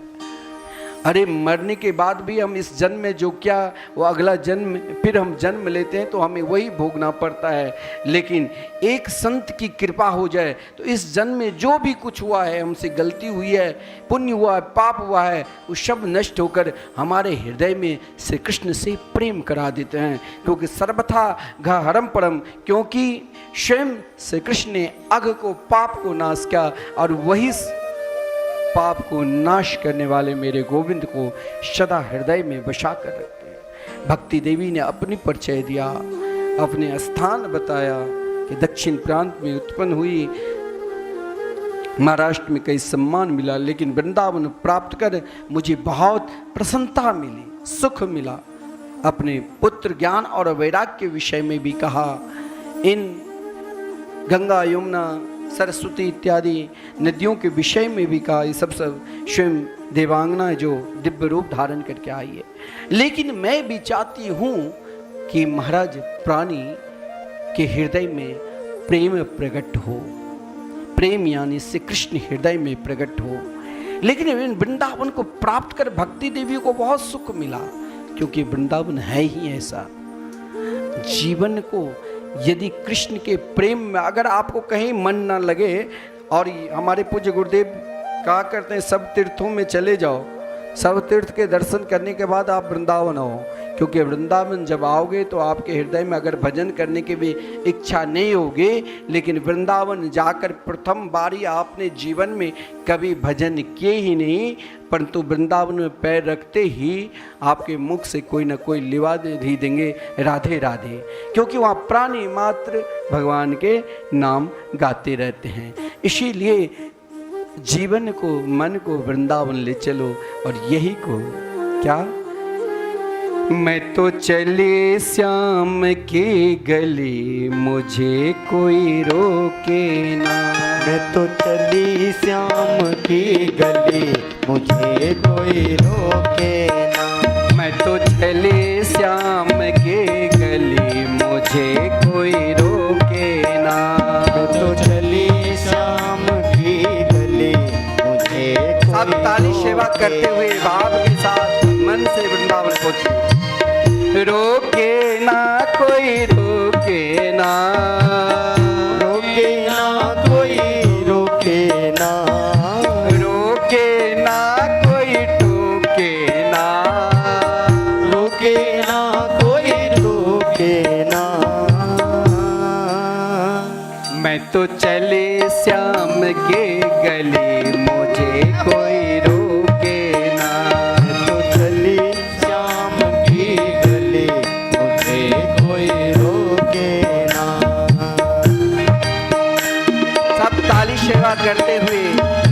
अरे मरने के बाद भी हम इस जन्म में जो क्या, वो अगला जन्म फिर हम जन्म लेते हैं तो हमें वही भोगना पड़ता है। लेकिन एक संत की कृपा हो जाए तो इस जन्म में जो भी कुछ हुआ है, हमसे गलती हुई है, पुण्य हुआ है, पाप हुआ है, वो सब नष्ट होकर हमारे हृदय में श्री कृष्ण से प्रेम करा देते हैं। क्योंकि सर्वथा हरम परम, क्योंकि स्वयं श्री कृष्ण ने अघ को, पाप को नाश किया, और वही पाप को नाश करने वाले मेरे गोविंद को सदा हृदय में बसा कर रखते हैं। भक्ति देवी ने अपनी परिचय दिया, अपने स्थान बताया कि दक्षिण प्रांत में उत्पन्न हुई महाराष्ट्र में कई सम्मान मिला, लेकिन वृंदावन प्राप्त कर मुझे बहुत प्रसन्नता मिली, सुख मिला। अपने पुत्र ज्ञान और वैराग्य के विषय में भी कहा। इन गंगा, यमुना, सरस्वती इत्यादि नदियों के विषय में भी कहा। ये सब स्वयं देवांगना जो दिव्य रूप धारण करके आई है। लेकिन मैं भी चाहती हूँ कि महाराज प्राणी के हृदय में प्रेम प्रकट हो, प्रेम यानी श्री कृष्ण हृदय में प्रकट हो। लेकिन वृंदावन को प्राप्त कर भक्ति देवी को बहुत सुख मिला, क्योंकि वृंदावन है ही ऐसा। जीवन को यदि कृष्ण के प्रेम में अगर आपको कहीं मन ना लगे, और हमारे पूज्य गुरुदेव कहा करते हैं सब तीर्थों में चले जाओ, सब तीर्थ के दर्शन करने के बाद आप वृंदावन आओ, क्योंकि वृंदावन जब आओगे तो आपके हृदय में अगर भजन करने की भी इच्छा नहीं होगी, लेकिन वृंदावन जाकर प्रथम बारी आपने जीवन में कभी भजन किए ही नहीं, परंतु वृंदावन में पैर रखते ही आपके मुख से कोई ना कोई लिवा ही देंगे, राधे राधे, क्योंकि वहाँ प्राणी मात्र भगवान के नाम गाते रहते हैं। इसीलिए जीवन को, मन को वृंदावन ले चलो, और यही को क्या, मैं तो चली श्याम की गली, मुझे कोई रोके ना। मैं तो चली श्याम की गली, मुझे कोई रोके ना। मैं तो चली श्याम की गली, मुझे कोई रोके ना। मैं तो चली श्याम की गली, मुझे सब ताली सेवा करते हुए भाव के साथ मन से वृंदावन पहुंचे। रोके ना कोई, रोके ना, रोके ना कोई रोके ना। रोके ना कोई टोके ना। रोके ना कोई रोके ना। मैं तो चले श्याम के गली, मुझे कोई रोके ना। मैं तो चली श्याम की गली, मुझे कोई रोके ना। सब ताली सेवा करते हुए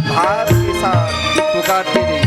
भाव के साथ पुकारते रहिए।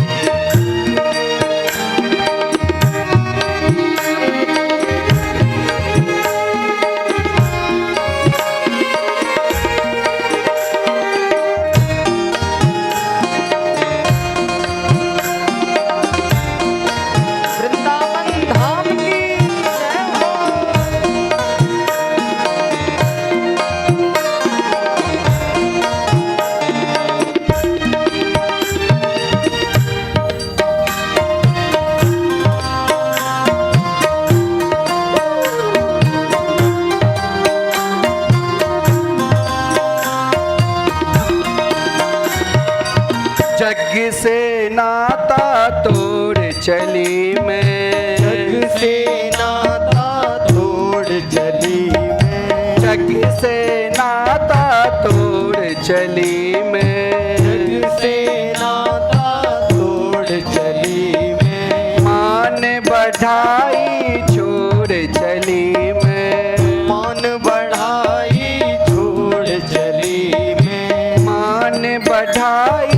जग से नाता तोड़ चली मैं, जग से नाता तोड़ चली मैं। जग से नाता तोड़ चली मैं। जग से नाता तोड़ चली मैं। मान बढ़ाई छोड़ चली मैं। मान बढ़ाई छोड़ चली मैं। मान बढ़ाई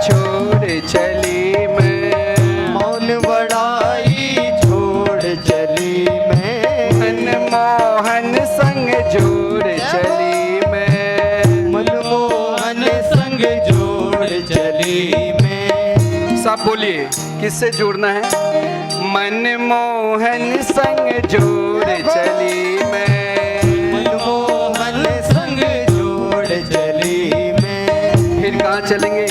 छोड़ चली मैं। मौन बढ़ाई छोड़ चली मैं। मनमोहन संग जोड़ चली मैं। मनमोहन संग जोड़ चली मैं। सब बोलिए, किससे जोड़ना है? मनमोहन संग जोड़ चली मैं। मनमोहन संग जोड़ चली मैं। फिर कहाँ चलेंगे?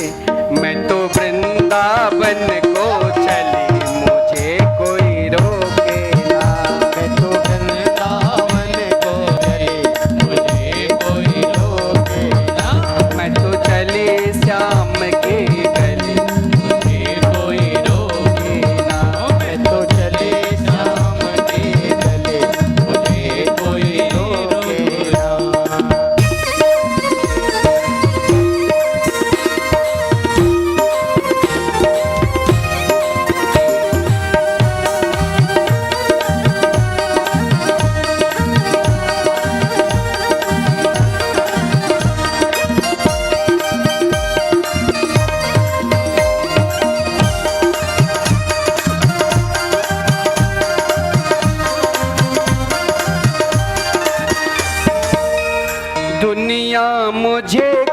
मैं तो वृंदावन को चली, मुझे कोई रोके ना। मैं तो वृंदावन को चली, मुझे कोई रोके ना। मैं तो चली श्याम की गली, मुझे कोई रोके ना। मैं तो चली श्याम की गली, मुझे कोई रोके ना।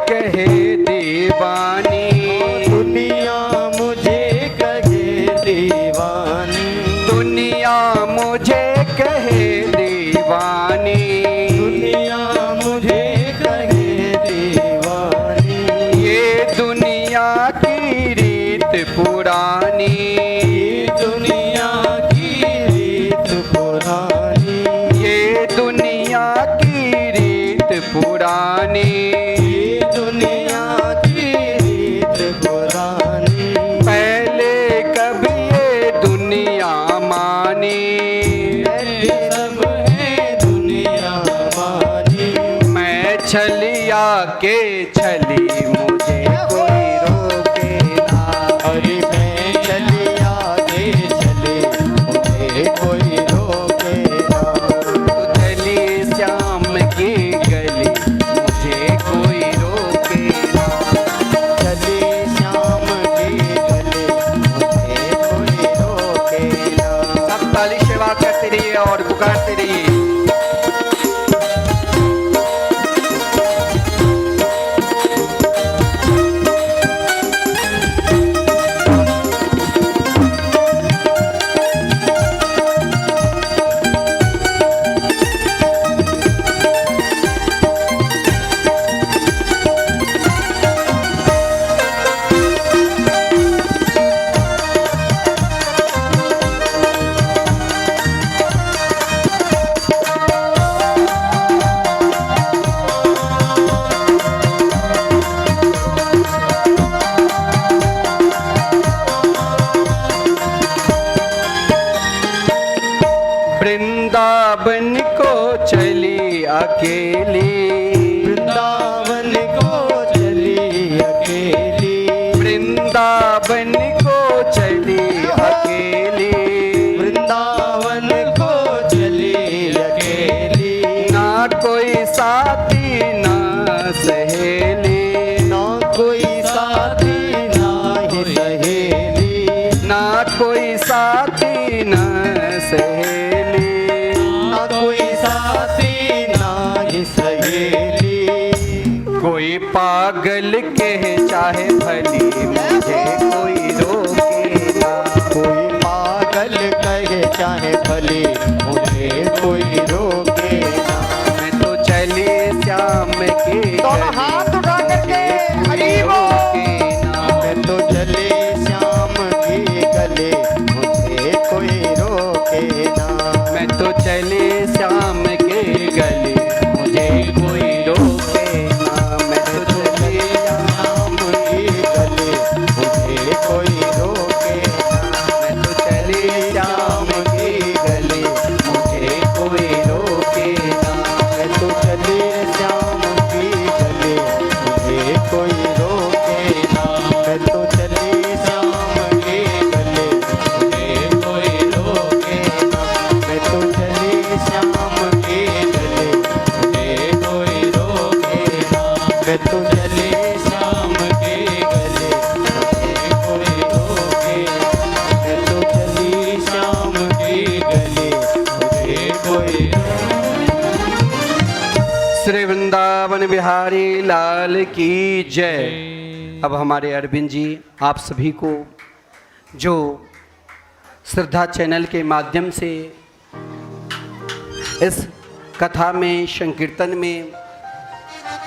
कहे दीवानी, दुनिया मुझे कहे दीवानी, दुनिया मुझे कहे दीवानी, दुनिया मुझे कहे दीवानी, ये दुनिया की रीत पुरानी, ये दुनिया की रीत पुरानी, ये दुनिया की रीत पुरानी, ये दुनिया की रीत पुरानी, पहले कभी ये दुनिया मानी, पहले सब है दुनिया मानी, मैं छलिया के छली मुझे कोई रोके ना, अरे मैं चली आगे चले मुझे कोई रोके ना, चली श्याम की गली मुझे कोई रोके ना, चली शाम की गले मुझे कोई रोके ना। सब ताली सेवा करते रहिए और पुकारते रहिए। वृंदावन को चली अकेली, वृंदावन को चली अकेली, वृंदावन को चली अकेली, वृंदावन को चली अकेली, ना कोई साथी ना सहेली, ना कोई साथी ना ही सहेली, ना कोई साथी ना सहेली, ना कोई साथी ना ही सहेली, कोई पागल कह चाहे भली मुझे कोई रोके ना, कोई पागल कहे चाहे भले मुझे कोई रोके ना। मैं तो चली श्याम के दोनों हाथ उठा करके हरी बोल। मैं तो चले श्याम की गले मुझे कोई रोके ना, मैं तो चली श्याम के गले मुझे कोई रोके ना, मैं तो चली श्याम की गले मुझे कोई रोके ना, मैं तो चली श्याम के गले मुझे कोई रोके ना, मैं तो चले श्याम की गले मुझे कोई रोके ना, मैं तो चले श्याम की गले मुझे कोई रोके ना, मैं तो चले श्याम की गले मुझे कोई रोके ना, मैं तो चले श्याम की गले मुझे कोई रोके ना, मैं तो चली श्याम की गले मुझे कोई श्री वृंदावन बिहारी लाल की जय। अब हमारे अरविंद जी आप सभी को जो श्रद्धा चैनल के माध्यम से इस कथा में, संकीर्तन में,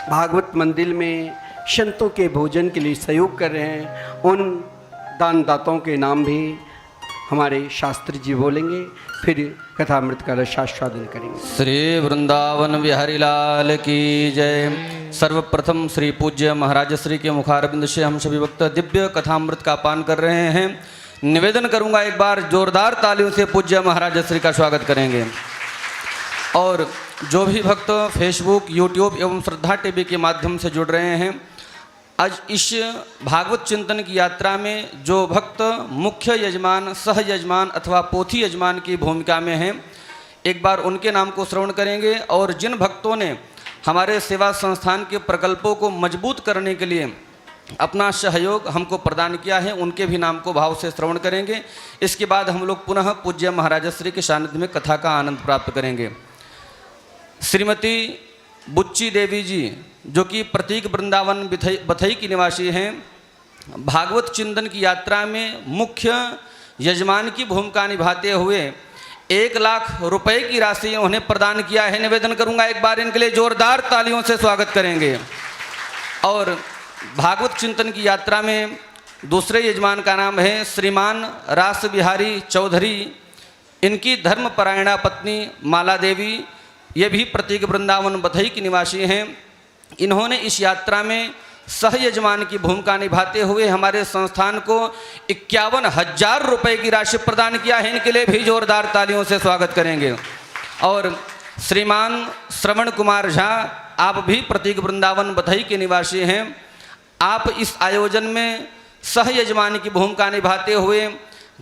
भागवत मंदिर में संतों के भोजन के लिए सहयोग कर रहे हैं, उन दानदाताओं के नाम भी हमारे शास्त्री जी बोलेंगे, फिर कथामृत का रसास्वादन करेंगे। श्री वृंदावन बिहारी लाल की जय। सर्वप्रथम श्री पूज्य महाराज श्री के मुखारबिंद से हम सभी भक्त दिव्य कथामृत का पान कर रहे हैं। निवेदन करूंगा एक बार जोरदार तालियों से पूज्य महाराज श्री का स्वागत करेंगे। और जो भी भक्त फेसबुक, यूट्यूब एवं श्रद्धा टीवी के माध्यम से जुड़ रहे हैं, आज इस भागवत चिंतन की यात्रा में जो भक्त मुख्य यजमान, सह यजमान अथवा पोथी यजमान की भूमिका में हैं, एक बार उनके नाम को श्रवण करेंगे। और जिन भक्तों ने हमारे सेवा संस्थान के प्रकल्पों को मजबूत करने के लिए अपना सहयोग हमको प्रदान किया है, उनके भी नाम को भाव से श्रवण करेंगे। इसके बाद हम लोग पुनः पूज्य महाराज श्री के सानिध्य में कथा का आनंद प्राप्त करेंगे। श्रीमती बुच्ची देवी जी जो कि प्रतीक वृंदावन बथई की निवासी हैं, भागवत चिंतन की यात्रा में मुख्य यजमान की भूमिका निभाते हुए 1 लाख रुपए की राशि उन्हें प्रदान किया है। निवेदन करूंगा एक बार इनके लिए जोरदार तालियों से स्वागत करेंगे। और भागवत चिंतन की यात्रा में दूसरे यजमान का नाम है श्रीमान रास बिहारी चौधरी। इनकी धर्मपरायणा पत्नी माला देवी, ये भी प्रतीक वृंदावन बथई की निवासी हैं। इन्होंने इस यात्रा में सह यजमान की भूमिका निभाते हुए हमारे संस्थान को 51,000 रुपये की राशि प्रदान किया है। इनके लिए भी जोरदार तालियों से स्वागत करेंगे। और श्रीमान श्रवण कुमार झा, आप भी प्रतीक वृंदावन बथई के निवासी हैं। आप इस आयोजन में सह यजमान की भूमिका निभाते हुए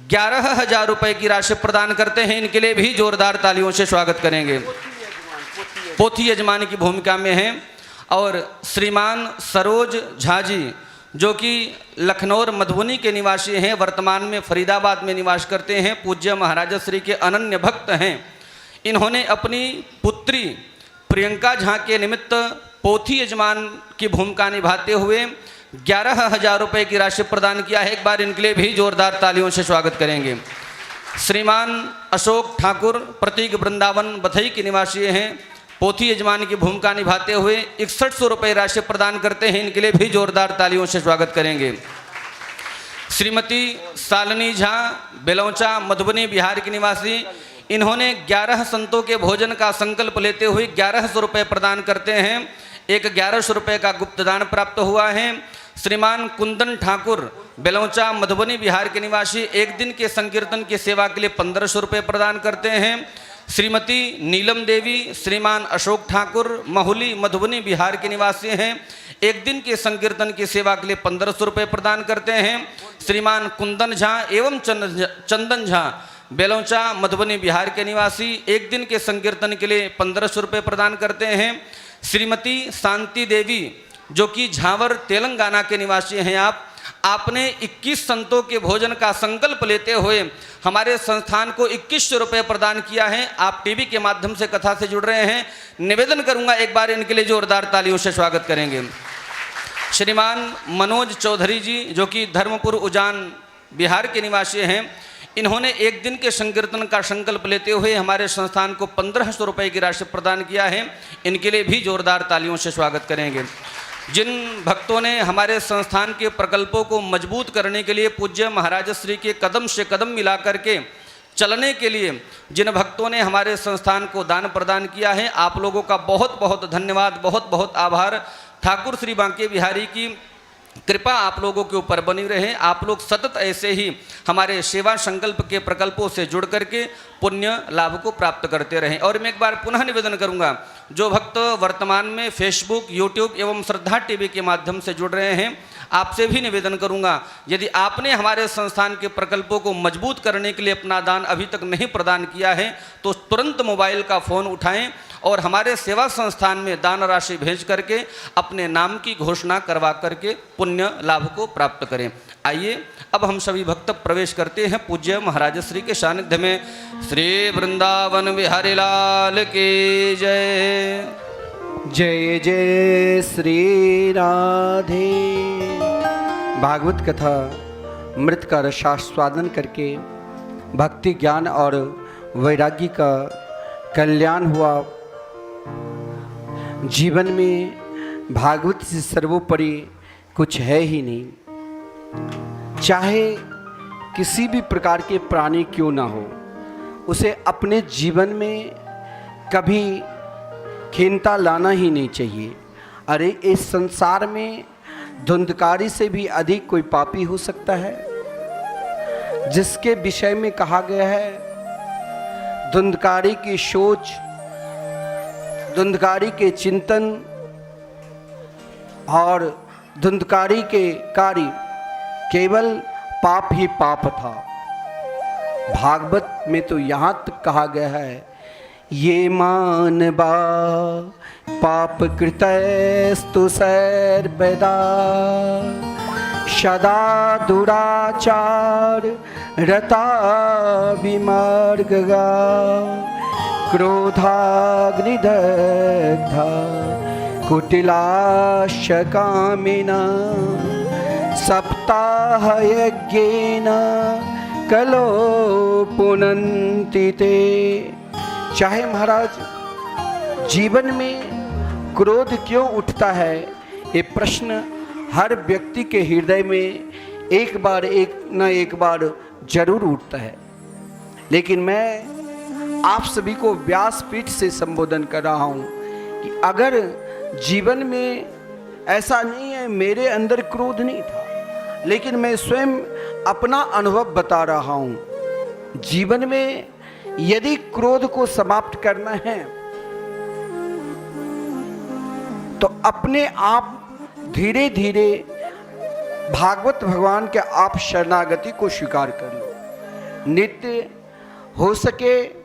11,000 रुपये की राशि प्रदान करते हैं। इनके लिए भी जोरदार तालियों से स्वागत करेंगे। पोथी यजमान की भूमिका में हैं। और श्रीमान सरोज झा जी जो कि लखनऊ मधुबनी के निवासी हैं, वर्तमान में फरीदाबाद में निवास करते हैं, पूज्य महाराज श्री के अनन्य भक्त हैं। इन्होंने अपनी पुत्री प्रियंका झा के निमित्त पोथी यजमान की भूमिका निभाते हुए 11,000 रुपये की राशि प्रदान किया है। एक बार इनके लिए भी जोरदार तालियों से स्वागत करेंगे। श्रीमान अशोक ठाकुर प्रतीक वृंदावन बथई के निवासी हैं, पोथी यजमान की भूमिका निभाते हुए 6100 रुपये राशि प्रदान करते हैं। इनके लिए भी जोरदार तालियों से स्वागत करेंगे। श्रीमती सालनी झा बेलौचा मधुबनी बिहार की निवासी, इन्होंने 11 संतों के भोजन का संकल्प लेते हुए 1100 रुपये प्रदान करते हैं। एक 1100 रुपये का गुप्तदान प्राप्त हुआ है। श्रीमान कुंदन ठाकुर बेलौचा मधुबनी बिहार के निवासी, 1 दिन के संकीर्तन की सेवा के लिए 1500 रुपये प्रदान करते हैं। श्रीमती नीलम देवी, श्रीमान अशोक ठाकुर महुली मधुबनी बिहार के निवासी हैं, 1 दिन के संकीर्तन की सेवा के लिए 1500 रुपये प्रदान करते हैं। श्रीमान कुंदन झा एवं चंदन झा बेलौचा मधुबनी बिहार के निवासी, 1 दिन के संकीर्तन के लिए 1500 रुपये प्रदान करते हैं। श्रीमती शांति देवी जो कि झावर तेलंगाना के निवासी हैं, आपने 21 संतों के भोजन का संकल्प लेते हुए हमारे संस्थान को 2100 रुपये प्रदान किया है। आप टीवी के माध्यम से कथा से जुड़ रहे हैं, निवेदन करूंगा एक बार इनके लिए जोरदार तालियों से स्वागत करेंगे। श्रीमान मनोज चौधरी जी जो कि धर्मपुर उजान बिहार के निवासी हैं, इन्होंने 1 दिन के संकीर्तन का संकल्प लेते हुए हमारे संस्थान को 1500 रुपये की राशि प्रदान किया है। इनके लिए भी जोरदार तालियों से स्वागत करेंगे। जिन भक्तों ने हमारे संस्थान के प्रकल्पों को मजबूत करने के लिए पूज्य महाराज श्री के कदम से कदम मिला करके चलने के लिए जिन भक्तों ने हमारे संस्थान को दान प्रदान किया है, आप लोगों का बहुत बहुत धन्यवाद, बहुत बहुत आभार। ठाकुर श्री बांके बिहारी की कृपा आप लोगों के ऊपर बनी रहे। आप लोग सतत ऐसे ही हमारे सेवा संकल्प के प्रकल्पों से जुड़ करके पुण्य लाभ को प्राप्त करते रहें। और मैं एक बार पुनः निवेदन करूंगा, जो भक्त वर्तमान में फेसबुक, यूट्यूब एवं श्रद्धा टीवी के माध्यम से जुड़ रहे हैं, आपसे भी निवेदन करूंगा, यदि आपने हमारे संस्थान के प्रकल्पों को मजबूत करने के लिए अपना दान अभी तक नहीं प्रदान किया है तो तुरंत मोबाइल का फ़ोन उठाएं और हमारे सेवा संस्थान में दान राशि भेज करके अपने नाम की घोषणा करवा करके पुण्य लाभ को प्राप्त करें। आइए अब हम सभी भक्त प्रवेश करते हैं पूज्य महाराज श्री के सानिध्य में। श्री वृंदावन बिहारी लाल की जय। जय जय श्री राधे। भागवत कथा मृत का रसास्वादन करके भक्ति ज्ञान और वैराग्य का कल्याण हुआ। जीवन में भागवत से सर्वोपरि कुछ है ही नहीं। चाहे किसी भी प्रकार के प्राणी क्यों ना हो, उसे अपने जीवन में कभी खीनता लाना ही नहीं चाहिए। अरे इस संसार में धुंधकारी से भी अधिक कोई पापी हो सकता है, जिसके विषय में कहा गया है धुंधकारी की सोच, धुंधकारी के चिंतन और धुंधकारी के कार्य केवल पाप ही पाप था। भागवत में तो यहाँ तक कहा गया है, ये मानवा पाप कृतस्तु सर्वदा सदा दुराचार रता विमार्गा क्रोधाग्निदग्धा कुटिलाशकामिना सप्ताहयज्ञेन कलो पुनन्ति ते। चाहे महाराज जीवन में क्रोध क्यों उठता है, ये प्रश्न हर व्यक्ति के हृदय में एक बार जरूर उठता है। लेकिन मैं आप सभी को व्यासपीठ से संबोधन कर रहा हूँ कि अगर जीवन में ऐसा नहीं है, मेरे अंदर क्रोध नहीं था, लेकिन मैं स्वयं अपना अनुभव बता रहा हूँ। जीवन में यदि क्रोध को समाप्त करना है तो अपने आप धीरे धीरे भागवत भगवान के आप शरणागति को स्वीकार कर लो। नित्य हो सके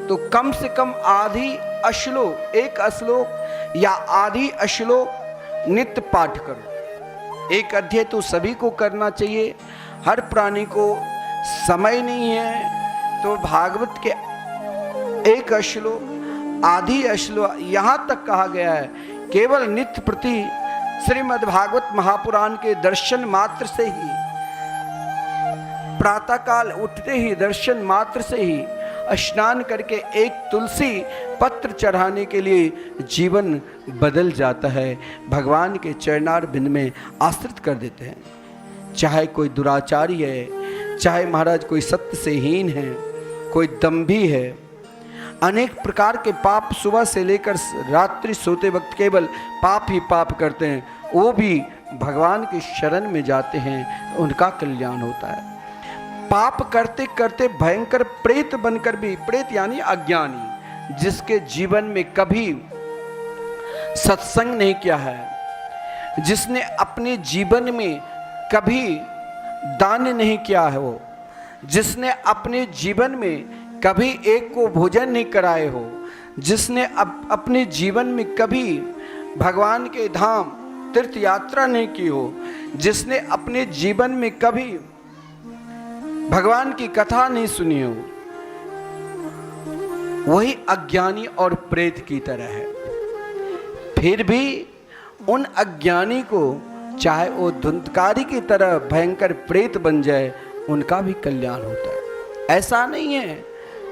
तो कम से कम आधी अश्लोक, एक अश्लोक या आधी अश्लोक नित्य पाठ करो। एक अध्याय तो सभी को करना चाहिए, हर प्राणी को समय नहीं है तो भागवत के एक अश्लोक, आधी अश्लोक, यहाँ तक कहा गया है केवल नित्य प्रति श्रीमद् भागवत महापुराण के दर्शन मात्र से ही, प्रातःकाल उठते ही दर्शन मात्र से ही, स्नान करके एक तुलसी पत्र चढ़ाने के लिए जीवन बदल जाता है। भगवान के चरणार बिंद में आश्रित कर देते हैं। चाहे कोई दुराचारी है, चाहे महाराज कोई सत्य से हीन है, कोई दंभी है, अनेक प्रकार के पाप सुबह से लेकर रात्रि सोते वक्त केवल पाप ही पाप करते हैं, वो भी भगवान की शरण में जाते हैं, उनका कल्याण होता है। पाप करते करते भयंकर प्रेत बनकर भी, प्रेत यानी अज्ञानी, जिसके जीवन में कभी सत्संग नहीं किया है, जिसने अपने जीवन में कभी दान नहीं किया है, वो जिसने अपने जीवन में कभी एक को भोजन नहीं कराए हो, जिसने अपने जीवन में कभी भगवान के धाम तीर्थ यात्रा नहीं की हो, जिसने अपने जीवन में कभी भगवान की कथा नहीं सुनी हो, वही अज्ञानी और प्रेत की तरह है। फिर भी उन अज्ञानी को चाहे वो धुंधकारी की तरह भयंकर प्रेत बन जाए, उनका भी कल्याण होता है। ऐसा नहीं है,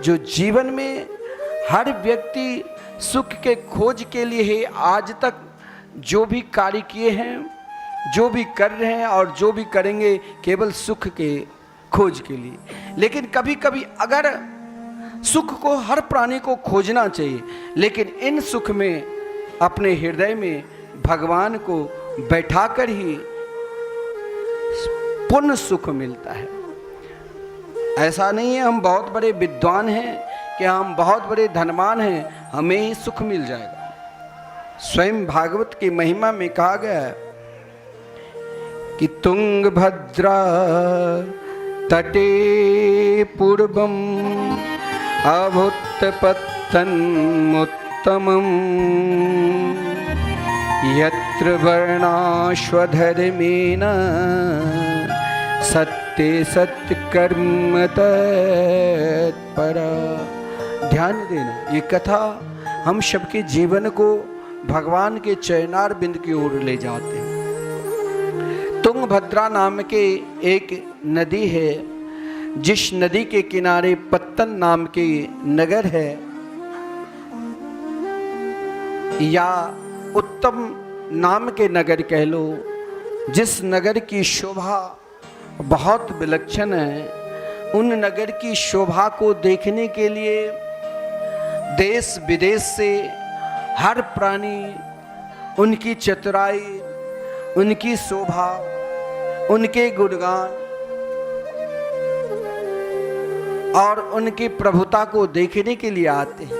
जो जीवन में हर व्यक्ति सुख के खोज के लिए ही आज तक जो भी कार्य किए हैं, जो भी कर रहे हैं और जो भी करेंगे, केवल सुख के खोज के लिए। लेकिन कभी कभी अगर सुख को हर प्राणी को खोजना चाहिए, लेकिन इन सुख में अपने हृदय में भगवान को बैठाकर ही पूर्ण सुख मिलता है। ऐसा नहीं है हम बहुत बड़े विद्वान हैं कि हम बहुत बड़े धनवान हैं, हमें ही सुख मिल जाएगा। स्वयं भागवत की महिमा में कहा गया है कि तुंगभद्रा तटे पूर्वम अभुत्पत्तन्मुत्तमम् यत्र वर्णाश्वधर्मेण सत्य सत्य कर्म तत्परा। ध्यान देना, ये कथा हम सबके जीवन को भगवान के चरणार बिंद की ओर ले जाते हैं। तुंगभद्रा नाम के एक नदी है, जिस नदी के किनारे पत्तन नाम के नगर है, या उत्तम नाम के नगर कह लो, जिस नगर की शोभा बहुत विलक्षण है। उन नगर की शोभा को देखने के लिए देश विदेश से हर प्राणी उनकी चतुराई, उनकी शोभा, उनके गुणगान और उनकी प्रभुता को देखने के लिए आते हैं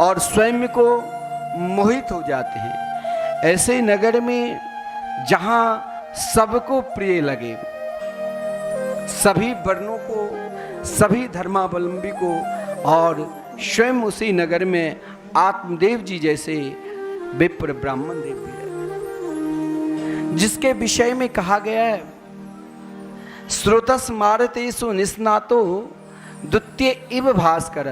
और स्वयं को मोहित हो जाते हैं। ऐसे नगर में जहां सबको प्रिय लगे, सभी वर्णों को, सभी धर्मावलंबी को, और स्वयं उसी नगर में आत्मदेव जी जैसे विप्र ब्राह्मण देव भी है, जिसके विषय में कहा गया है श्रोतस मारतेषु निस्नातो द्वितीय इव भास्कर,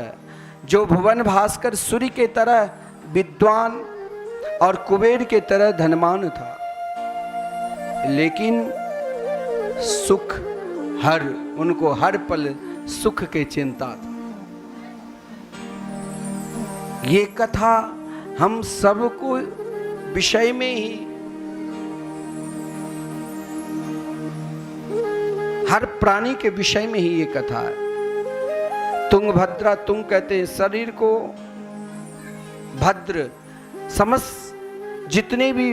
जो भुवन भास्कर सूर्य के तरह विद्वान और कुबेर के तरह धनवान था, लेकिन सुख उनको हर पल सुख के चिंता था। ये कथा हम सबको विषय में ही, हर प्राणी के विषय में ही ये कथा है। तुंगभद्रा, तुंग कहते हैं शरीर को, भद्र समस्त जितने भी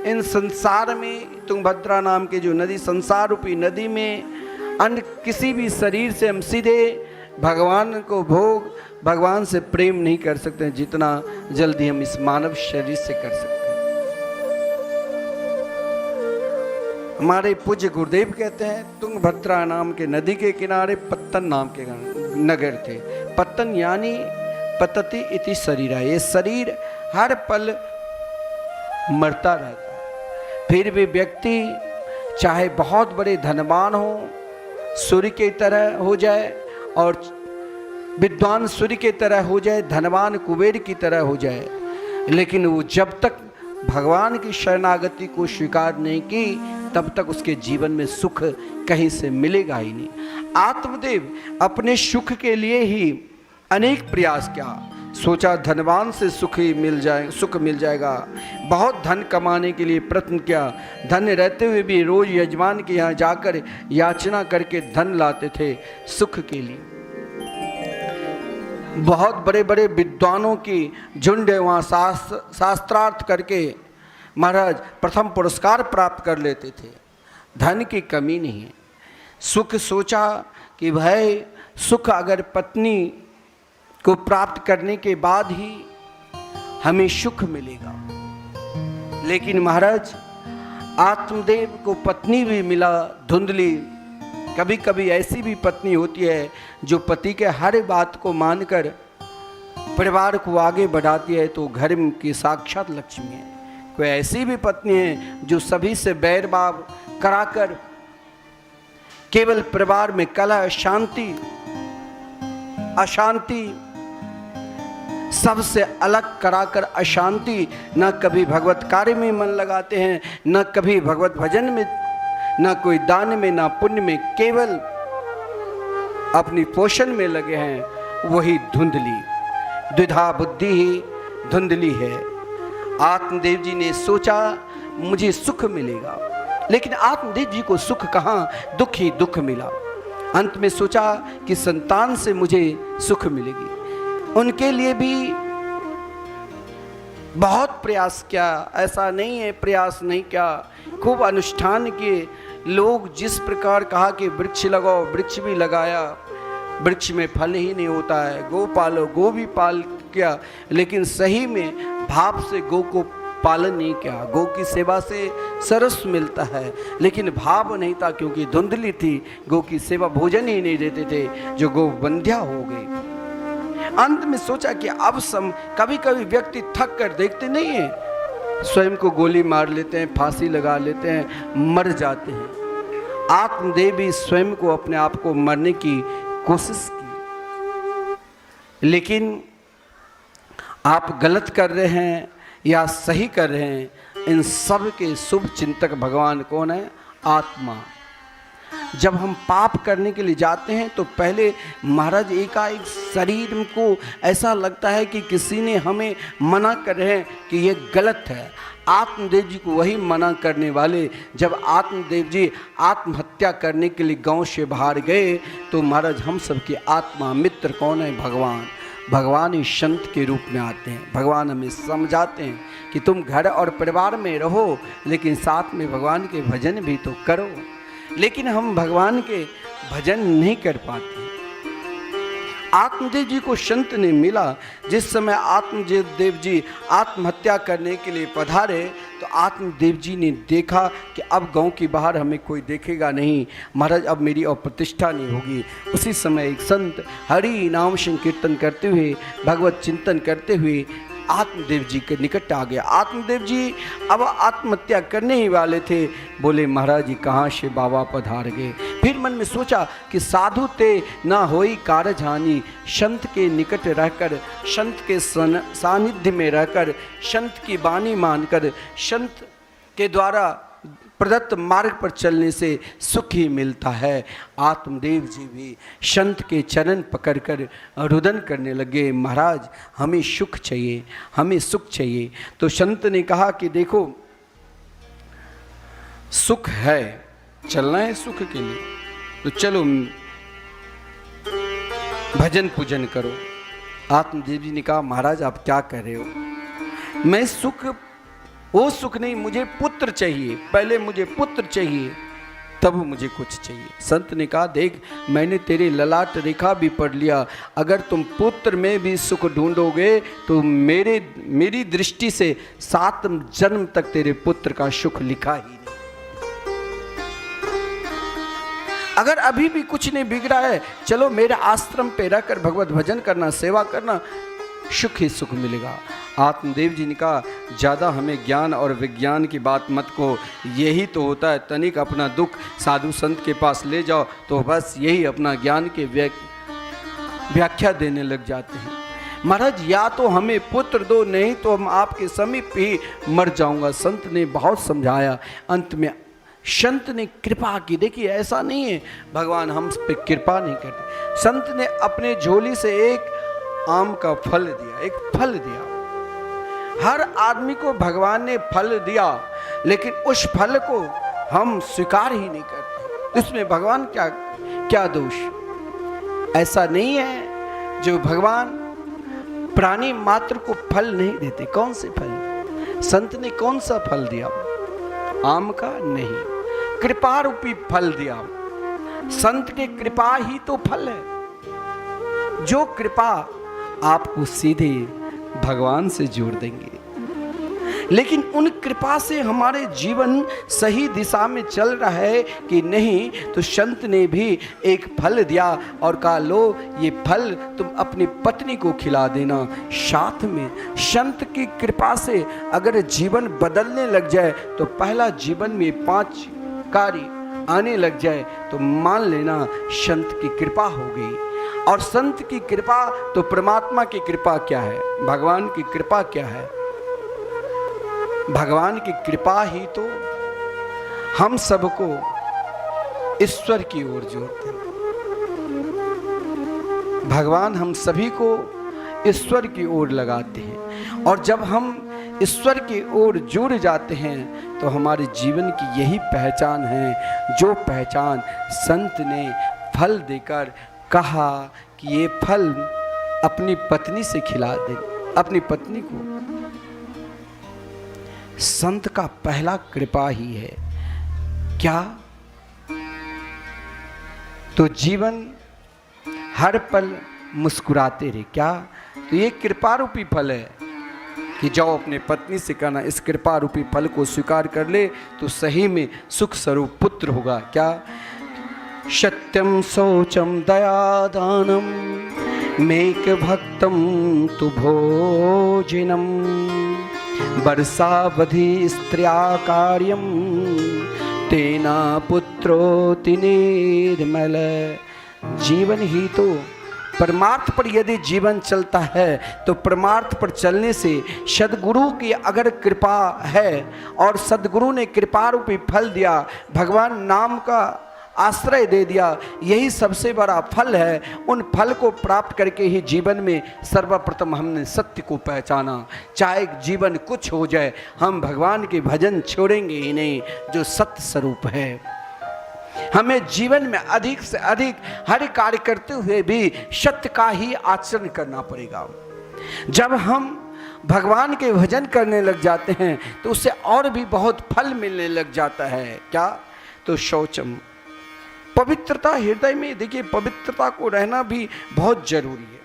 इन संसार में, तुंगभद्रा नाम के जो नदी, संसार रूपी नदी में अन्य किसी भी शरीर से हम सीधे भगवान को भोग, भगवान से प्रेम नहीं कर सकते जितना जल्दी हम इस मानव शरीर से कर सकते हैं। हमारे पूज्य गुरुदेव कहते हैं तुंगभद्रा नाम के नदी के किनारे पत्तन नाम के नगर थे। पत्तन यानी पतति इति शरीरा, ये शरीर हर पल मरता रहता है। फिर भी व्यक्ति चाहे बहुत बड़े धनवान हो, सूर्य की तरह हो जाए और विद्वान सूर्य की तरह हो जाए, धनवान कुबेर की तरह हो जाए, लेकिन वो जब तक भगवान की शरणागति को स्वीकार नहीं की तब तक उसके जीवन में सुख कहीं से मिलेगा ही नहीं। आत्मदेव अपने सुख के लिए ही अनेक प्रयास किया, सोचा धनवान से सुख मिल जाएगा। बहुत धन कमाने के लिए प्रयत्न किया, धन रहते हुए भी रोज यजमान के यहाँ जाकर याचना करके धन लाते थे सुख के लिए। बहुत बड़े बड़े विद्वानों की झुंड वहाँ शास्त्रार्थ करके महाराज प्रथम पुरस्कार प्राप्त कर लेते थे। धन की कमी नहीं है। सुख सोचा कि भाई सुख अगर पत्नी को प्राप्त करने के बाद ही हमें सुख मिलेगा, लेकिन महाराज आत्मदेव को पत्नी भी मिला धुंधली। कभी कभी ऐसी भी पत्नी होती है जो पति के हर बात को मानकर परिवार को आगे बढ़ाती है, तो घर की साक्षात लक्ष्मी है। कोई ऐसी भी पत्नी है जो सभी से बैर भाव कराकर केवल परिवार में कलह, अशांति सबसे अलग कराकर अशांति, न कभी भगवत कार्य में मन लगाते हैं, न कभी भगवत भजन में, न कोई दान में, न पुण्य में, केवल अपनी पोषण में लगे हैं। वही धुंधली, द्विधा बुद्धि ही धुंधली है। आत्मदेव जी ने सोचा मुझे सुख मिलेगा, लेकिन आत्मदेव जी को सुख कहाँ, दुख ही दुख मिला। अंत में सोचा कि संतान से मुझे सुख मिलेगी। उनके लिए भी बहुत प्रयास किया, ऐसा नहीं है प्रयास नहीं किया, खूब अनुष्ठान किए। लोग जिस प्रकार कहा कि वृक्ष लगाओ, वृक्ष भी लगाया, वृक्ष में फल ही नहीं होता है। गो पालो, गो भी पाल किया, लेकिन सही में भाव से गो को पालन नहीं किया। गो की सेवा से सरस मिलता है, लेकिन भाव नहीं था, क्योंकि धुंधली थी। गो की सेवा, भोजन ही नहीं देते थे, जो गो बंध्या हो गई। अंत में सोचा कि अब कभी कभी व्यक्ति थक कर देखते नहीं है, स्वयं को गोली मार लेते हैं, फांसी लगा लेते हैं, मर जाते हैं। आत्मदेव भी स्वयं को, अपने आप को मरने की कोशिश की, लेकिन आप गलत कर रहे हैं या सही कर रहे हैं, इन सब के शुभ चिंतक भगवान कौन है? आत्मा। जब हम पाप करने के लिए जाते हैं तो पहले महाराज एकाएक शरीर को ऐसा लगता है कि किसी ने हमें मना कर रहे हैं कि ये गलत है। आत्मदेव जी को वही मना करने वाले, जब आत्मदेव जी आत्महत्या करने के लिए गांव से बाहर गए तो महाराज हम सबके आत्मा मित्र कौन है? भगवान। भगवान ही संत के रूप में आते हैं। भगवान हमें समझाते हैं कि तुम घर और परिवार में रहो, लेकिन साथ में भगवान के भजन भी तो करो। लेकिन हम भगवान के भजन नहीं कर पाते। आत्मदेव जी को संत ने मिला। जिस समय आत्मदेव जी आत्महत्या करने के लिए पधारे तो आत्मदेव जी ने देखा कि अब गांव के बाहर हमें कोई देखेगा नहीं, महाराज अब मेरी और प्रतिष्ठा नहीं होगी। उसी समय एक संत हरि नाम संकीर्तन करते हुए, भगवत चिंतन करते हुए आत्मदेव जी के निकट आ गया। आत्मदेव जी अब आत्महत्या करने ही वाले थे। बोले महाराज जी कहाँ से बाबा पधार गए? फिर मन में सोचा कि साधु ते ना होई कारज हानि, संत के निकट रहकर, संत के सानिध्य में रहकर, संत की वाणी मानकर, संत के द्वारा प्रदत्त मार्ग पर चलने से सुख ही मिलता है। आत्मदेव जी भी संत के चरण पकड़कर रुदन करने लगे, महाराज हमें सुख चाहिए, हमें सुख चाहिए। तो संत ने कहा कि देखो सुख है, चलना है सुख के लिए तो चलो भजन पूजन करो। आत्मदेव जी ने कहा महाराज आप क्या कर रहे हो, मैं सुख, वो सुख नहीं, मुझे पुत्र चाहिए, पहले मुझे पुत्र चाहिए तब मुझे कुछ चाहिए। संत ने कहा देख मैंने तेरे ललाट रेखा भी पढ़ लिया, अगर तुम पुत्र में भी सुख ढूंढोगे तो मेरी दृष्टि से 7 जन्म तक तेरे पुत्र का सुख लिखा ही नहीं। अगर अभी भी कुछ नहीं बिगड़ा है, चलो मेरे आश्रम पे रहकर भगवत भजन करना, सेवा करना, सुख ही सुख मिलेगा। आत्मदेव जी ने कहा ज़्यादा हमें ज्ञान और विज्ञान की बात मत को, यही तो होता है, तनिक अपना दुख साधु संत के पास ले जाओ तो बस यही अपना ज्ञान के व्याख्या देने लग जाते हैं। महाराज या तो हमें पुत्र दो, नहीं तो हम आपके समीप ही मर जाऊंगा। संत ने बहुत समझाया, अंत में संत ने कृपा की। देखिए ऐसा नहीं है भगवान हम पे कृपा नहीं करते। संत ने अपने झोली से एक आम का फल दिया, एक फल दिया। हर आदमी को भगवान ने फल दिया, लेकिन उस फल को हम स्वीकार ही नहीं करते। इसमें भगवान क्या दोष? ऐसा नहीं है जो भगवान प्राणी मात्र को फल नहीं देते। कौन से फल? संत ने कौन सा फल दिया? आम का नहीं, कृपा रूपी फल दिया। संत के कृपा ही तो फल है, जो कृपा आपको सीधे भगवान से जोड़ देंगे। लेकिन उन कृपा से हमारे जीवन सही दिशा में चल रहा है कि नहीं, तो संत ने भी एक फल दिया और कहा लो ये फल तुम अपनी पत्नी को खिला देना। साथ में संत की कृपा से अगर जीवन बदलने लग जाए तो पहला जीवन में 5 कार्य आने लग जाए तो मान लेना संत की कृपा हो गई। और संत की कृपा तो परमात्मा की कृपा क्या है, भगवान की कृपा क्या है? भगवान की कृपा ही तो हम सबको ईश्वर की ओर जोड़ते हैं। भगवान हम सभी को ईश्वर की ओर लगाते हैं, और जब हम ईश्वर की ओर जुड़ जाते हैं तो हमारे जीवन की यही पहचान है, जो पहचान संत ने फल देकर कहा कि ये फल अपनी पत्नी से खिला दे, अपनी पत्नी को। संत का पहला कृपा ही है क्या? तो जीवन हर पल मुस्कुराते रहे क्या? तो ये कृपा रूपी फल है कि जाओ अपने पत्नी से कहना इस कृपा रूपी फल को स्वीकार कर ले तो सही में सुख स्वरूप पुत्र होगा क्या? सत्यम शौचम दयादानम मेक भक्तम तु भोजनम वर्षावधि स्त्रिया कार्यम तेना पुत्रोति निर्मल। जीवन ही तो परमार्थ पर यदि जीवन चलता है तो परमार्थ पर चलने से सद्गुरु की अगर कृपा है और सद्गुरु ने कृपा रूपी फल दिया, भगवान नाम का आश्रय दे दिया, यही सबसे बड़ा फल है। उन फल को प्राप्त करके ही जीवन में सर्वप्रथम हमने सत्य को पहचाना। चाहे जीवन कुछ हो जाए हम भगवान के भजन छोड़ेंगे ही नहीं, जो सत्य स्वरूप है। हमें जीवन में अधिक से अधिक हर कार्य करते हुए भी सत्य का ही आचरण करना पड़ेगा। जब हम भगवान के भजन करने लग जाते हैं तो उससे और भी बहुत फल मिलने लग जाता है क्या? तो शौचम, पवित्रता हृदय में। देखिए पवित्रता को रहना भी बहुत जरूरी है।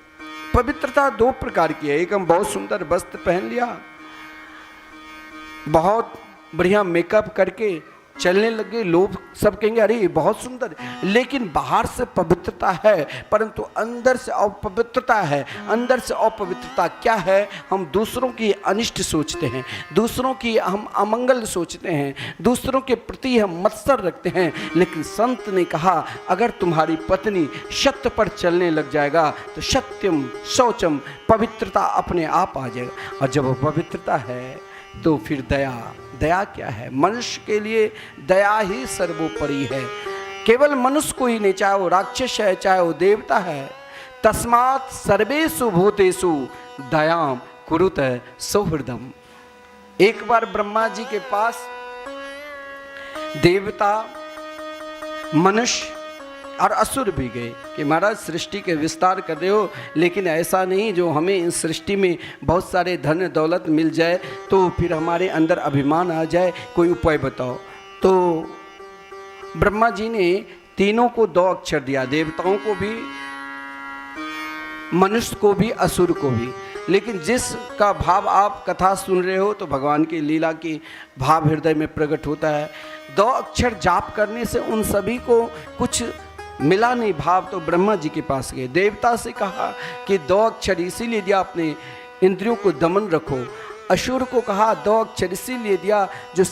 पवित्रता 2 प्रकार की है। एक हम बहुत सुंदर वस्त्र पहन लिया, बहुत बढ़िया मेकअप करके चलने लगे, लोग सब कहेंगे अरे ये बहुत सुंदर है, लेकिन बाहर से पवित्रता है परंतु अंदर से अपवित्रता है। अंदर से अपवित्रता क्या है? हम दूसरों की अनिष्ट सोचते हैं, दूसरों की हम अमंगल सोचते हैं, दूसरों के प्रति हम मत्सर रखते हैं। लेकिन संत ने कहा अगर तुम्हारी पत्नी सत्य पर चलने लग जाएगा तो सत्यम शौचम, पवित्रता अपने आप आ जाएगा। और जब वो पवित्रता है तो फिर दया, दया क्या है? मनुष्य के लिए दया ही सर्वोपरि है। केवल मनुष्य को ही नहीं, चाहे वो राक्षस है चाहे वो देवता है। तस्मात् सर्वेषु भूतेषु दयाम कुरुत सौहृदम। एक बार ब्रह्मा जी के पास देवता, मनुष्य और असुर भी गए कि महाराज सृष्टि के विस्तार कर रहे हो, लेकिन ऐसा नहीं जो हमें इस सृष्टि में बहुत सारे धन दौलत मिल जाए तो फिर हमारे अंदर अभिमान आ जाए, कोई उपाय बताओ। तो ब्रह्मा जी ने तीनों को 2 अक्षर दिया, देवताओं को भी, मनुष्य को भी, असुर को भी। लेकिन जिसका भाव आप कथा सुन रहे हो तो भगवान की लीला की भाव हृदय में प्रकट होता है। 2 अक्षर जाप करने से उन सभी को कुछ मिला नहीं भाव, तो ब्रह्मा जी के पास गए, देवता से कहा कि 2 अक्षर इसीलिए दिया अपने इंद्रियों को दमन रखो। असुर को कहा 2 अक्षर इसीलिए दिया जो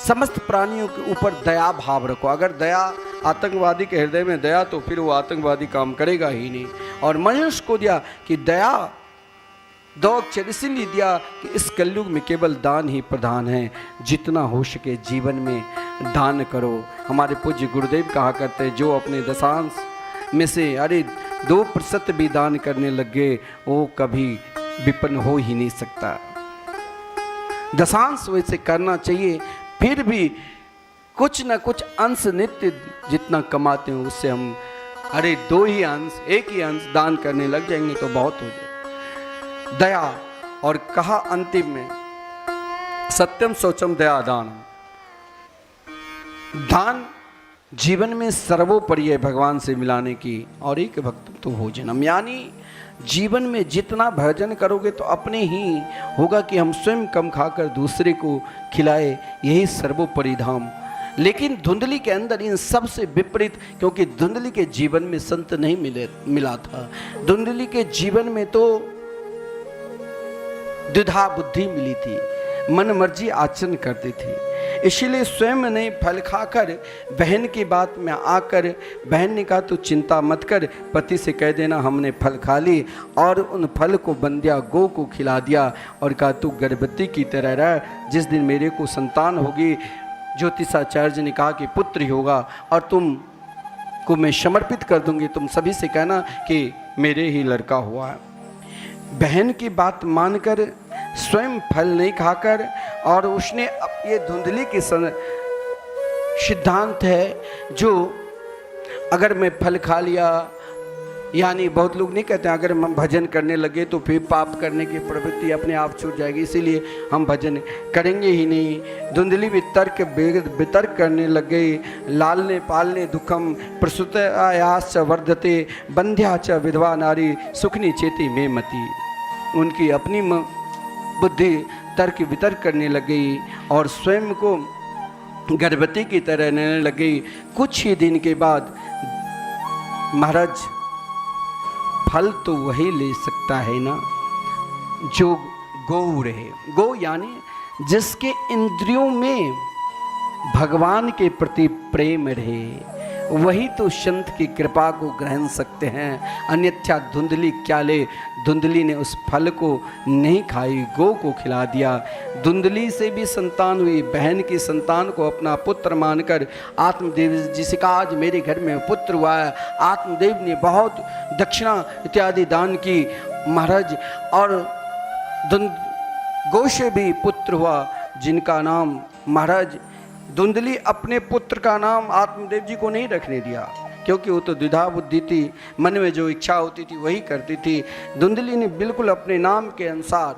समस्त प्राणियों के ऊपर दया भाव रखो। अगर दया, आतंकवादी के हृदय में दया, तो फिर वो आतंकवादी काम करेगा ही नहीं। और मनुष्य को दिया कि दया, 2 अक्षर इसीलिए दिया कि इस कलयुग में केवल दान ही प्रधान है। जितना हो सके जीवन में दान करो। हमारे पूज्य गुरुदेव कहा करते हैं जो अपने दशांश में से अरे 2% भी दान करने लग गए वो कभी विपन्न हो ही नहीं सकता। दशांश वैसे करना चाहिए, फिर भी कुछ न कुछ अंश नित्य जितना कमाते हैं उससे हम अरे 2 ही अंश, 1 ही अंश दान करने लग जाएंगे तो बहुत हो जाए। दया, और कहा अंतिम में सत्यम शौचम दया दान। दान जीवन में सर्वोपरि है भगवान से मिलाने की, और एक भक्त तो भोजनम, यानी जीवन में जितना भजन करोगे तो अपने ही होगा कि हम स्वयं कम खाकर दूसरे को खिलाए, यही सर्वोपरि धाम। लेकिन धुंधली के अंदर इन सब से विपरीत, क्योंकि धुंधली के जीवन में संत नहीं मिला था, धुंधली के जीवन में तो द्विधा बुद्धि मिली थी, मन मर्जी आचरण करती थी। इसलिए स्वयं ने फल खाकर बहन की बात में आकर बहन ने कहा तू चिंता मत कर, पति से कह देना हमने फल खा ली, और उन फल को बंध्या गौ को खिला दिया और कहा तू गर्भवती की तरह रह, जिस दिन मेरे को संतान होगी, ज्योतिषाचार्य ने कहा कि पुत्र ही होगा, और तुम को मैं समर्पित कर दूंगी, तुम सभी से कहना कि मेरे ही लड़का हुआ है। बहन की बात मानकर स्वयं फल नहीं खाकर, और उसने ये धुंधली की सिद्धांत है जो अगर मैं फल खा लिया, यानी बहुत लोग नहीं कहते हैं अगर हम भजन करने लगे तो फिर पाप करने की प्रवृत्ति अपने आप छूट जाएगी, इसीलिए हम भजन करेंगे ही नहीं। धुंधली भी तर्क वितर्क करने लग गई। लालने पालने दुखम प्रसुतयाश्च वर्धते बंध्या च विधवा नारी सुखनी चेती में मती। उनकी अपनी बुद्धि तर्क वितर्क करने लग गई और स्वयं को गर्भवती की तरह रहने लग गई। कुछ ही दिन के बाद महाराज फल तो वही ले सकता है ना जो गौ रहे। गौ यानी जिसके इंद्रियों में भगवान के प्रति प्रेम रहे, वही तो संत की कृपा को ग्रहण सकते हैं। अन्यथा धुंधली क्या ले, धुंधली ने उस फल को नहीं खाई, गौ को खिला दिया। धुंधली से भी संतान हुई, बहन की संतान को अपना पुत्र मानकर आत्मदेव जी से कहा आज मेरे घर में पुत्र हुआ है। आत्मदेव ने बहुत दक्षिणा इत्यादि दान की महाराज, और गौ से भी पुत्र हुआ जिनका नाम महाराज धुंधली अपने पुत्र का नाम आत्मदेव जी को नहीं रखने दिया, क्योंकि वो तो द्विधा बुद्धि थी, मन में जो इच्छा होती थी वही करती थी। धुंधली ने बिल्कुल अपने नाम के अनुसार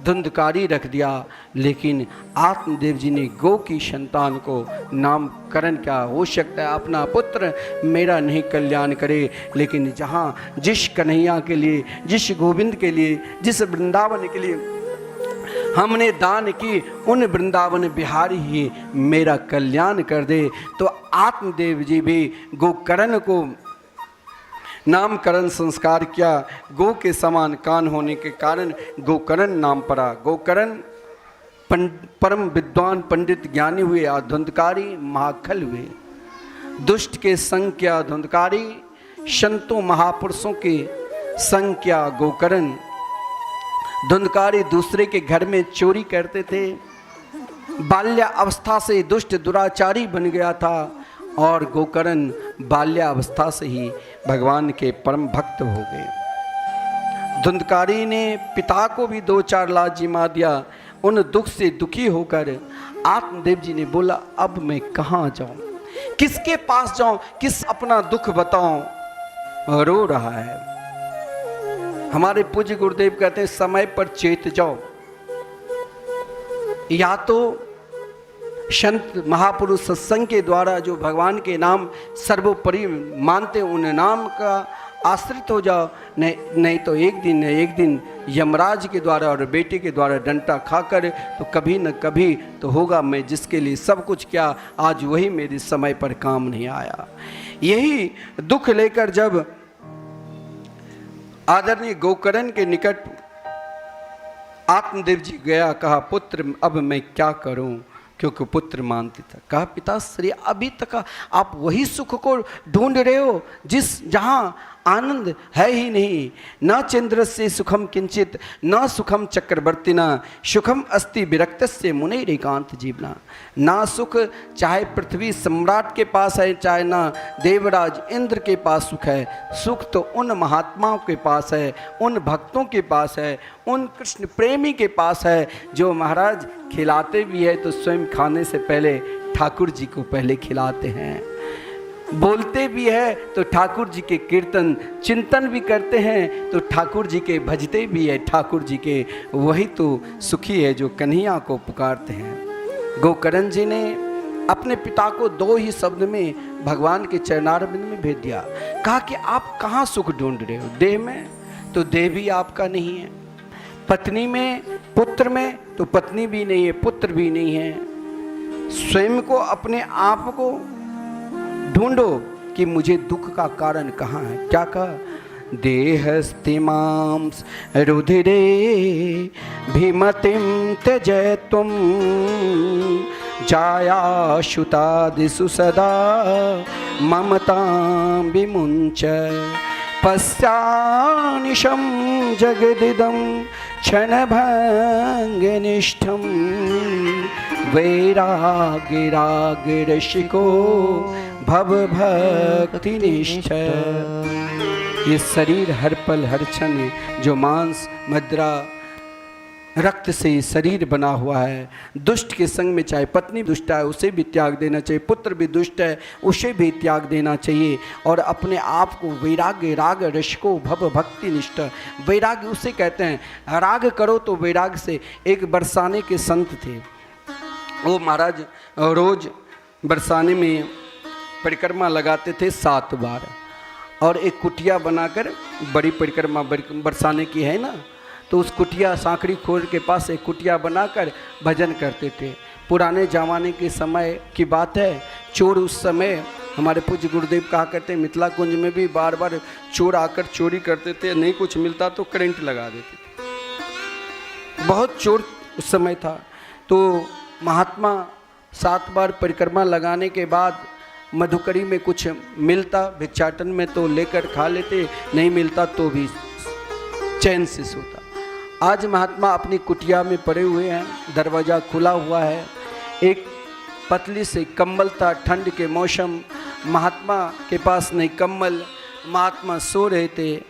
धुंधकारी रख दिया, लेकिन आत्मदेव जी ने गौ की संतान को नामकरण क्या हो सकता है अपना पुत्र मेरा नहीं कल्याण करे, लेकिन जहाँ जिस कन्हैया के लिए, जिस गोविंद के लिए, जिस वृंदावन के लिए हमने दान की उन वृंदावन बिहारी ही मेरा कल्याण कर दे। तो आत्मदेव जी भी गोकर्ण को नामकरण संस्कार किया। गो के समान कान होने के कारण गोकर्ण नाम पड़ा। गोकर्ण परम विद्वान पंडित ज्ञानी हुए, धुंधकारी महाखल हुए। दुष्ट के संग किया धुंधकारी, संतों महापुरुषों के संग किया गोकर्ण। धुंधकारी दूसरे के घर में चोरी करते थे। बाल्या अवस्था से दुष्ट दुराचारी बन गया था और गोकर्ण बाल्यावस्था से ही भगवान के परम भक्त हो गए। धुंधकारी ने पिता को भी 2-4 लाख जिमा दिया। उन दुख से दुखी होकर आत्मदेव जी ने बोला, अब मैं कहाँ जाऊं, किसके पास जाऊं, किस अपना दुख बताऊं। रो रहा है। हमारे पूज्य गुरुदेव कहते हैं, समय पर चेत जाओ। या तो संत महापुरुष सत्संग के द्वारा जो भगवान के नाम सर्वोपरि मानते उन नाम का आश्रित हो जाओ, नहीं तो एक दिन यमराज के द्वारा और बेटे के द्वारा डंटा खाकर तो कभी न कभी तो होगा। मैं जिसके लिए सब कुछ किया, आज वही मेरे समय पर काम नहीं आया। यही दुख लेकर जब आदरणीय गोकर्ण के निकट आत्मदेव जी गया, कहा पुत्र अब मैं क्या करूं, क्योंकि पुत्र मानते था। कहा पिताश्री अभी तक आप वही सुख को ढूंढ रहे हो जहां आनंद है ही नहीं। न चंद्र से सुखम किंचित न सुखम चक्रवर्तिना सुखम अस्ति विरक्तस्य मुनिरेकांत जीवना। ना सुख चाहे पृथ्वी सम्राट के पास है, चाहे ना देवराज इंद्र के पास सुख है। सुख तो उन महात्माओं के पास है, उन भक्तों के पास है, उन कृष्ण प्रेमी के पास है जो महाराज खिलाते भी है तो स्वयं खाने से पहले ठाकुर जी को पहले खिलाते हैं। बोलते भी है तो ठाकुर जी के कीर्तन चिंतन भी करते हैं तो ठाकुर जी के भजते भी है ठाकुर जी के। वही तो सुखी है जो कन्हैया को पुकारते हैं। गोकर्ण जी ने अपने पिता को 2 ही शब्द में भगवान के चरणारविंद में भेज दिया। कहा कि आप कहाँ सुख ढूंढ रहे हो, देह में तो देह भी आपका नहीं है, पत्नी में पुत्र में तो पत्नी भी नहीं है, पुत्र भी नहीं है। स्वयं को अपने आप को ढूंढो कि मुझे दुख का कारण कहाँ है। क्या कहा, देहस्तिमांस रुधिरे भीमतिम त्यजैत्वं जायाशुतादिषु सदा ममतां विमुञ्च पश्यानिशं जगदिदं क्षणभङ्गनिष्ठं वैरागिरागिरशिको भवभक्तिनिष्ठ। ये शरीर हर पल हर क्षण जो मांस मदिरा रक्त से शरीर बना हुआ है, दुष्ट के संग में चाहे पत्नी दुष्ट है उसे भी त्याग देना चाहिए, पुत्र भी दुष्ट है उसे भी त्याग देना चाहिए और अपने आप को वैराग्य राग रशको भव भक्ति निष्ठ। वैराग्य उसे कहते हैं, राग करो तो वैराग्य से। एक बरसाने के संत थे, वो महाराज रोज बरसाने में परिक्रमा लगाते थे 7 बार और एक कुटिया बनाकर, बड़ी परिक्रमा बरसाने की है ना, तो उस कुटिया सांकड़ी खोर के पास एक कुटिया बनाकर भजन करते थे। पुराने जमाने के समय की बात है, चोर उस समय हमारे पूज्य गुरुदेव कहा करते, मिथिला कुंज में भी बार बार चोर आकर चोरी करते थे, नहीं कुछ मिलता तो करंट लगा देते थे। बहुत चोर उस समय था। तो महात्मा 7 बार परिक्रमा लगाने के बाद मधुकरी में कुछ मिलता भिक्षाटन में तो लेकर खा लेते, नहीं मिलता तो भी चैन से सोता। आज महात्मा अपनी कुटिया में पड़े हुए हैं, दरवाज़ा खुला हुआ है, एक पतली से कंबल था, ठंड के मौसम, महात्मा के पास नहीं कंबल, महात्मा सो रहे थे।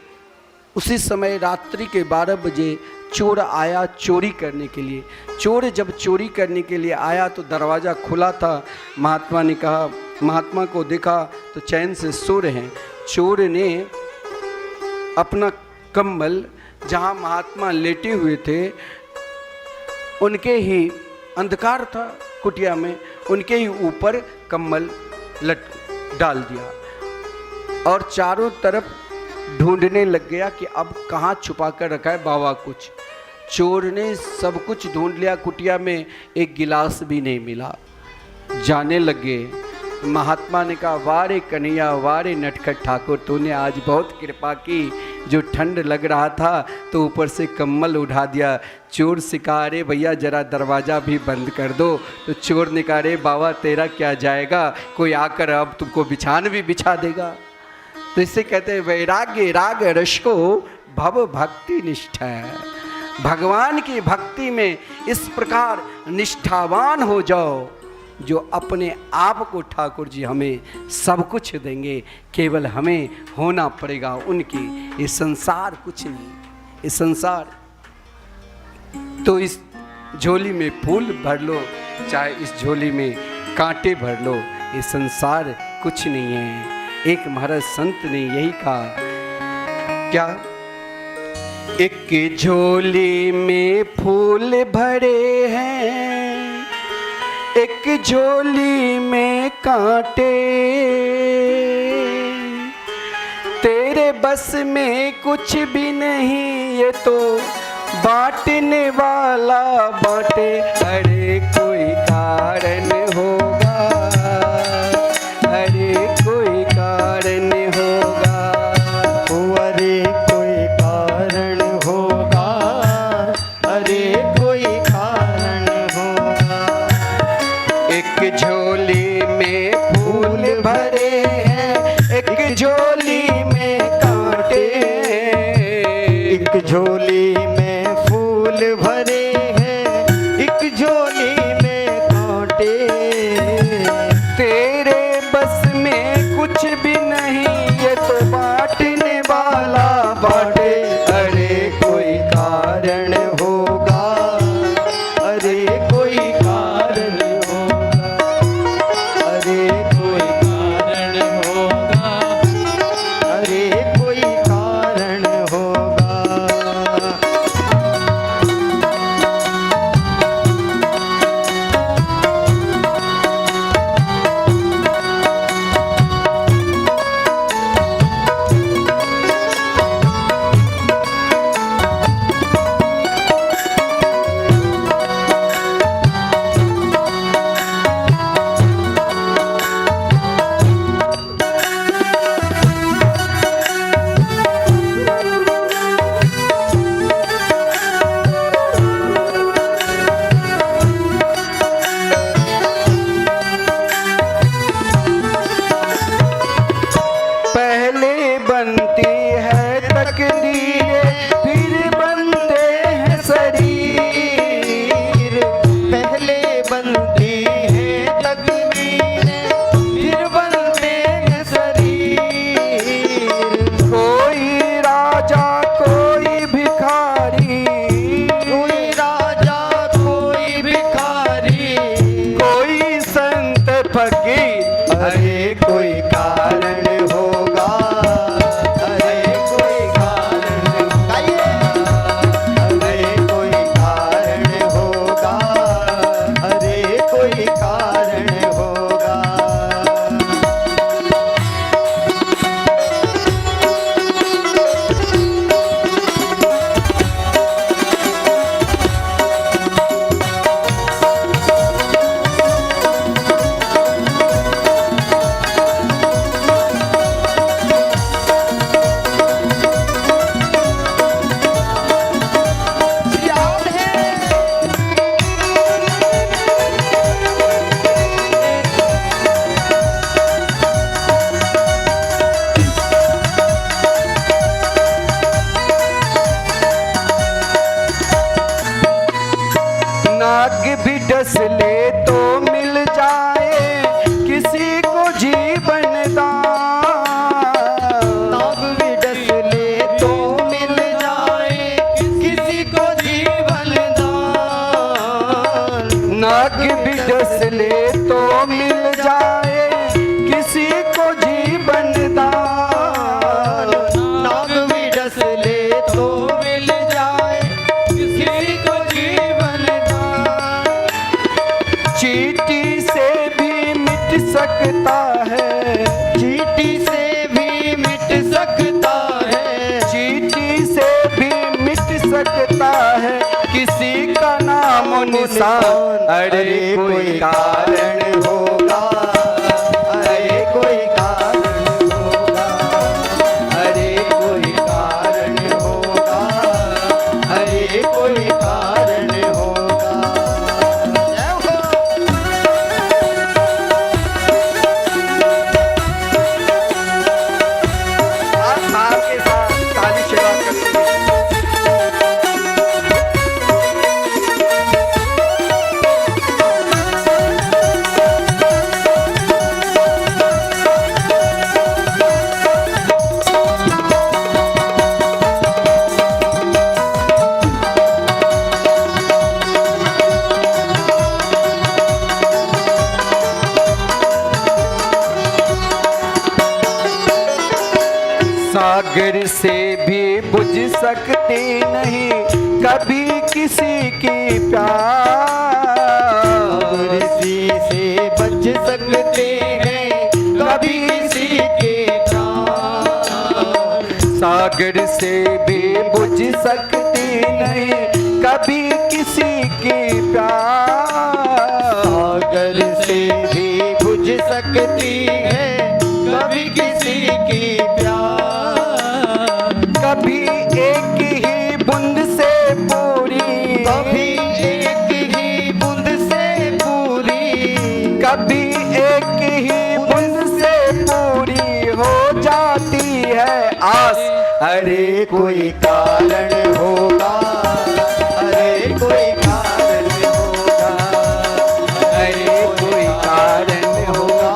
उसी समय रात्रि के 12 बजे चोर आया चोरी करने के लिए। चोर जब चोरी करने के लिए आया तो दरवाज़ा खुला था। महात्मा ने कहा, महात्मा को देखा तो चैन से सो रहे हैं। चोर ने अपना कंबल जहाँ महात्मा लेटे हुए थे उनके ही, अंधकार था कुटिया में, उनके ही ऊपर कंबल डाल दिया और चारों तरफ ढूंढने लग गया कि अब कहाँ छुपा कर रखा है बाबा कुछ। चोर ने सब कुछ ढूंढ लिया, कुटिया में एक गिलास भी नहीं मिला। जाने लगे। महात्मा ने कहा, वारे कन्हैया, वारे नटखट ठाकुर, तूने आज बहुत कृपा की। जो ठंड लग रहा था तो ऊपर से कम्बल उठा दिया। चोर से कहा, अरे भैया जरा दरवाज़ा भी बंद कर दो। तो चोर ने कहा, अरे बाबा तेरा क्या जाएगा, कोई आकर अब तुमको बिछान भी बिछा देगा। तो इससे कहते हैं वैराग्य राग रस को भव भक्ति निष्ठा है। भगवान की भक्ति में इस प्रकार निष्ठावान हो जाओ जो अपने आप को ठाकुर जी हमें सब कुछ देंगे, केवल हमें होना पड़ेगा उनकी। ये संसार कुछ नहीं, ये संसार तो इस झोली में फूल भर लो, चाहे इस झोली में कांटे भर लो, ये संसार कुछ नहीं है। एक महाराज संत ने यही कहा, क्या, एक झोली में फूल भरे हैं, एक झोली में कांटे, तेरे बस में कुछ भी नहीं, ये तो बांटने वाला बांटे। अरे कोई कारण होगा, अरे कोई कारण होगा, अरे कोई कारण होगा, अरे कोई कारण होगा। एक झोली में फूल भरे हैं, एक झोली में कांटे, एक झोली में फूल भरे हैं, एक झोली में कांटे, तेरे बस में कुछ भी नहीं, ये तो बांटने वाला बांटे। अरे कोई कारण होगा, अरे कोई कारण होगा, अरे कोई कारण होगा, अरे कोई कारण होगा। पहले बनती है तकदीरें, फिर बनते हैं शरीर। पहले बनती है तकदीरें, फिर बनते हैं शरीर। कोई राजा कोई भिखारी, कोई राजा कोई भिखारी, कोई संत फकीर। अरे कोई कारण होगा, अरे कोई कारण होगा, अरे कोई कारण होगा, अरे कोई कारण होगा। याद है नाग भी डस ले तो मिल जाए किसी को जीवन दान। नाग भी डस ले तो मिल जाए किसी को जीवन दान। नाग भी डस ले तो मिल जाए किसी को जीवन दान। नाग भी डस ले तो मिल जाए किसी को जीवन दान। चींटी से भी मिट सकता है, चींटी से भी मिट सकता है, चींटी से भी मिट सकता है निशान, अरे कोई कारण होगा, अरे कोई कारण होगा, अरे कोई कारण होगा, अरे कोई कारण होगा। जय हो। आप आपके साथ ताली सेवा करते हैं। सागर से भी बुझ सकते नहीं कभी किसी की प्यार, किसी से बच सकते हैं कभी किसी के प्राण। सागर से भी बुझ सकते नहीं कभी किसी की प्यार, सागर से भी बुझ सकती है कभी किसी की प्यार। कभी एक ही बूंद से पूरी, कभी एक ही बूंद से पूरी, कभी एक ही बूंद से पूरी हो जाती है आस, अरे कोई कारण होगा, अरे कोई कारण होगा, अरे कोई कारण होगा,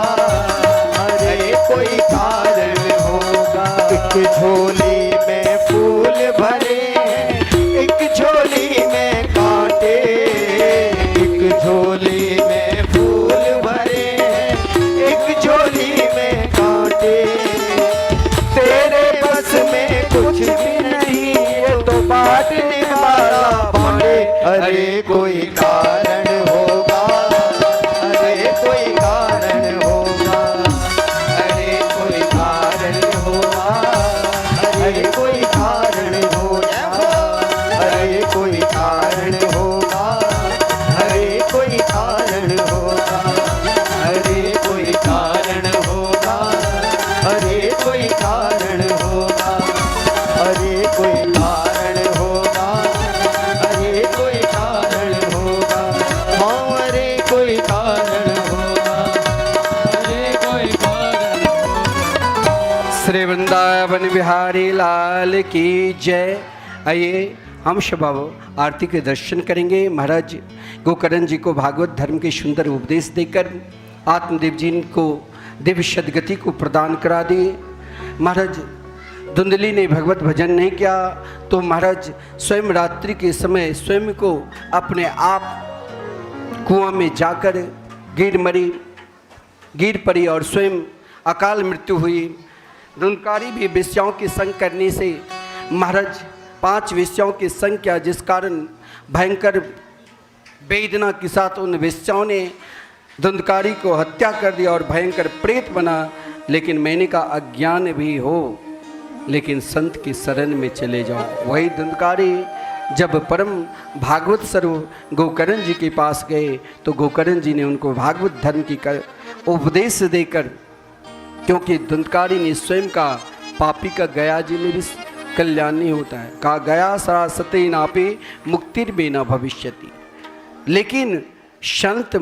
अरे कोई कारण होगा। एक झोली में फूल भरे हैं, एक झोली में कांटे, एक झोली में फूल भरे हैं, एक झोली में कांटे। तेरे बस में कुछ भी नहीं ये तो बांटने वाला बांटे, अरे कोई कारण होगा, अरे कोई कारण होगा, अरे कोई कारण होगा, अरे कोई कारण होगा, अरे कोई कारण होगा, अरे कोई कारण होगा, अरे कोई कारण होगा, अरे कोई कारण होगा, अरे कोई कारण होगा, अरे कोई कारण होगा, हाँ अरे कोई कारण होगा, अरे कोई कारण होगा। श्री वृंदावन बिहारी लाल की जय। आइए हम स्वभाव आरती के दर्शन करेंगे। महाराज गोकर्ण जी को भागवत धर्म के सुंदर उपदेश देकर आत्मदेव जी को दिव्य सदगति को प्रदान करा दिए। महाराज धुंधली ने भगवत भजन नहीं किया तो महाराज स्वयं रात्रि के समय स्वयं को अपने आप कुआं में जाकर गिर पड़ी और स्वयं अकाल मृत्यु हुई। धुंधकारी भी वेश्याओं के संग करने से महाराज 5 वेश्याओं के संग किया, जिस कारण भयंकर वेदना के साथ उन वेश्याओं ने धुंधकारी को हत्या कर दिया और भयंकर प्रेत बना। लेकिन मैंने कहा अज्ञान भी हो लेकिन संत की शरण में चले जाओ। वही धुंधकारी जब परम भागवत स्वरूप गोकर्ण जी के पास गए तो गोकर्ण जी ने उनको भागवत धर्म की उपदेश देकर, क्योंकि धुंधकारी ने स्वयं का पापी का गया जी में भी कल्याण नहीं होता है, कहा गया सरासते नापे मुक्तिर्बेना भविष्यति। लेकिन संत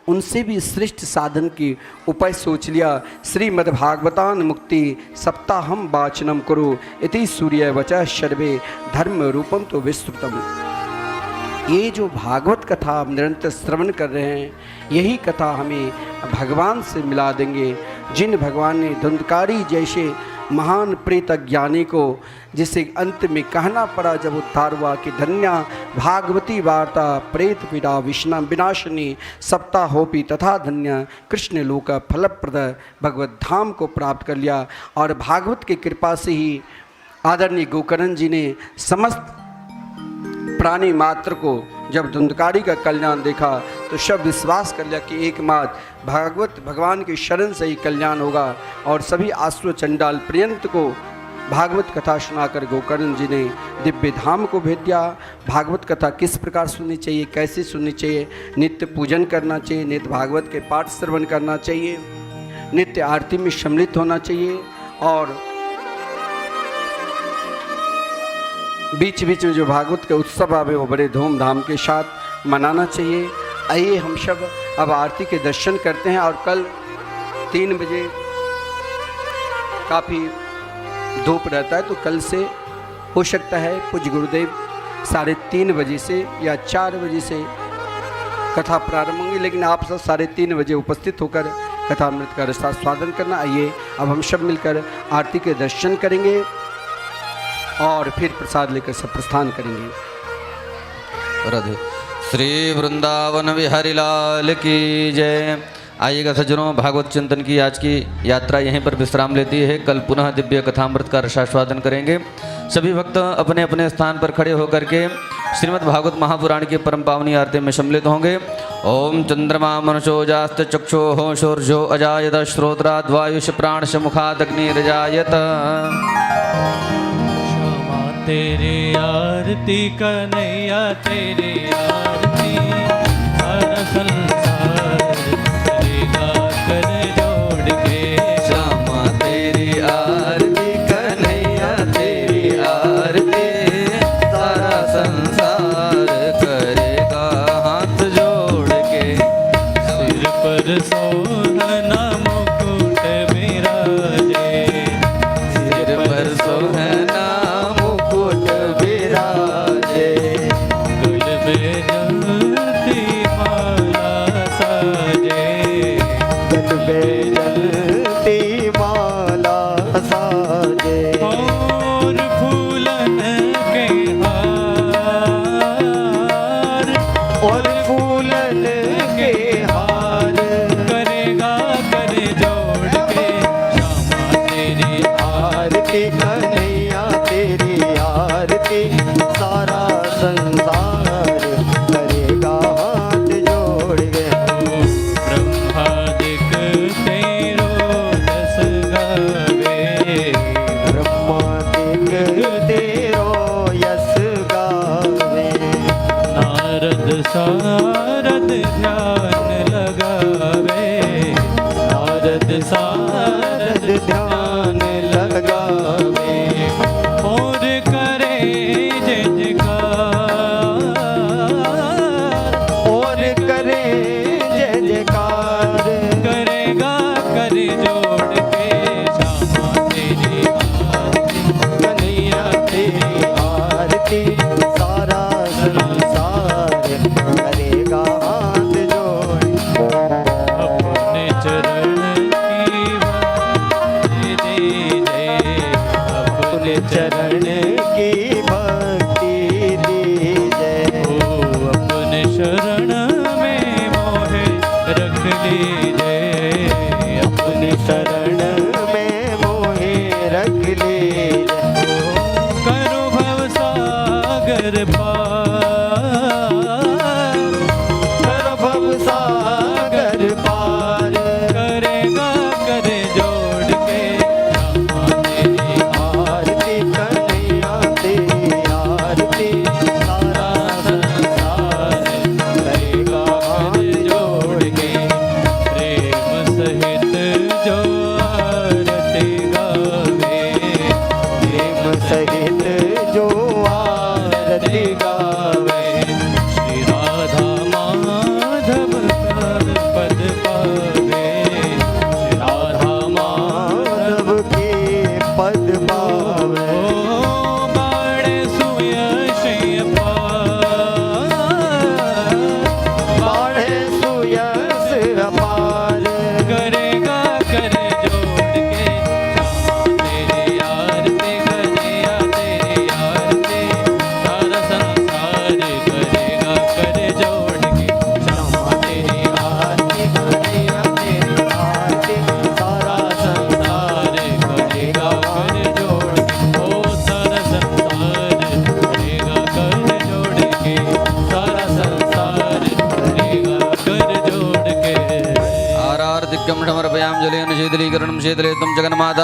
उनसे भी श्रेष्ठ साधन की उपाय सोच लिया। श्रीमद्भागवतान मुक्ति सप्ताहम वाचनम करो इति सूर्य वचः सर्वे धर्म रूपम तो विस्तृतम। ये जो भागवत कथा हम निरंतर श्रवण कर रहे हैं, यही कथा हमें भगवान से मिला देंगे। जिन भगवान ने धुंधकारी जैसे महान प्रेत ज्ञानी को, जिसे अंत में कहना पड़ा जब उद्धार हुआ कि धन्या भागवती वार्ता प्रेत पीड़ा विनाशनी सप्ताहोपि तथा धन्य कृष्ण लोक फलप्रद भगवत धाम को प्राप्त कर लिया। और भागवत की कृपा से ही आदरणीय गोकर्ण जी ने समस्त प्राणी मात्र को जब धुंधकारी का कल्याण देखा तो सब विश्वास कर लिया कि एकमात्र भागवत भगवान की शरण से ही कल्याण होगा। और सभी आसुर चंडाल पर्यंत को भागवत कथा सुनाकर गोकर्ण जी ने दिव्य धाम को भेज दिया। भागवत कथा किस प्रकार सुननी चाहिए, कैसे सुननी चाहिए, नित्य पूजन करना चाहिए, नित्य भागवत के पाठ श्रवण करना चाहिए, नित्य आरती में सम्मिलित होना चाहिए और बीच बीच में जो भागवत के उत्सव आवे वो बड़े धूमधाम के साथ मनाना चाहिए। आइए हम सब अब आरती के दर्शन करते हैं और कल 3 बजे काफ़ी धूप रहता है तो कल से हो सकता है पूज्य गुरुदेव 3:30 बजे से या 4 बजे से कथा प्रारंभ होंगी, लेकिन आप सब 3:30 बजे उपस्थित होकर कथामृत का रसास्वादन करना। आइए अब हम सब मिलकर आरती के दर्शन करेंगे और फिर प्रसाद लेकर सब प्रस्थान करेंगे। राधे श्री वृंदावन बिहारी लाल की जय। आइएगा सज्जनों, भागवत चिंतन की आज की यात्रा यहीं पर विश्राम लेती है। कल पुनः दिव्य कथामृत का रसास्वादन करेंगे। सभी भक्त अपने अपने स्थान पर खड़े होकर के श्रीमद् भागवत महापुराण की परम पावनी आरती में सम्मिलित होंगे। ओम चंद्रमा मनुषोजास्त चक्षुः शोर्जो अजायत श्रोत्राद्वायुष प्राणश मुखादग्निरजायत। तेरी आरती कन्हैया तेरी आरती सारा संसार करेगा कर जोड़ के। श्यामा तेरी आरती कन्हैया तेरी आरती सारा संसार करेगा हाथ जोड़ के। सिर पर सोहना मुकुट विराजे, सिर पर सोहना सारद ध्यान लगावे, नारद सारद ध्यान लगावे और करे जय जयकार, और करे जय जयकार। करेगा कर जोड़ के श्यामा तेरी आरती कन्हैया तेरी आरती सारा संसार करेगा हाथ जोड़। अपने चरण की भक्ति दीजिए, अपने चरण की भक्ति दीजिए। ओ अपने शरण में मोहे रख लीजिए, अपने शरण में मोहे रख लीजिए। करो भव सागर शीतलीकरणं शीतले त्वं जगन्माता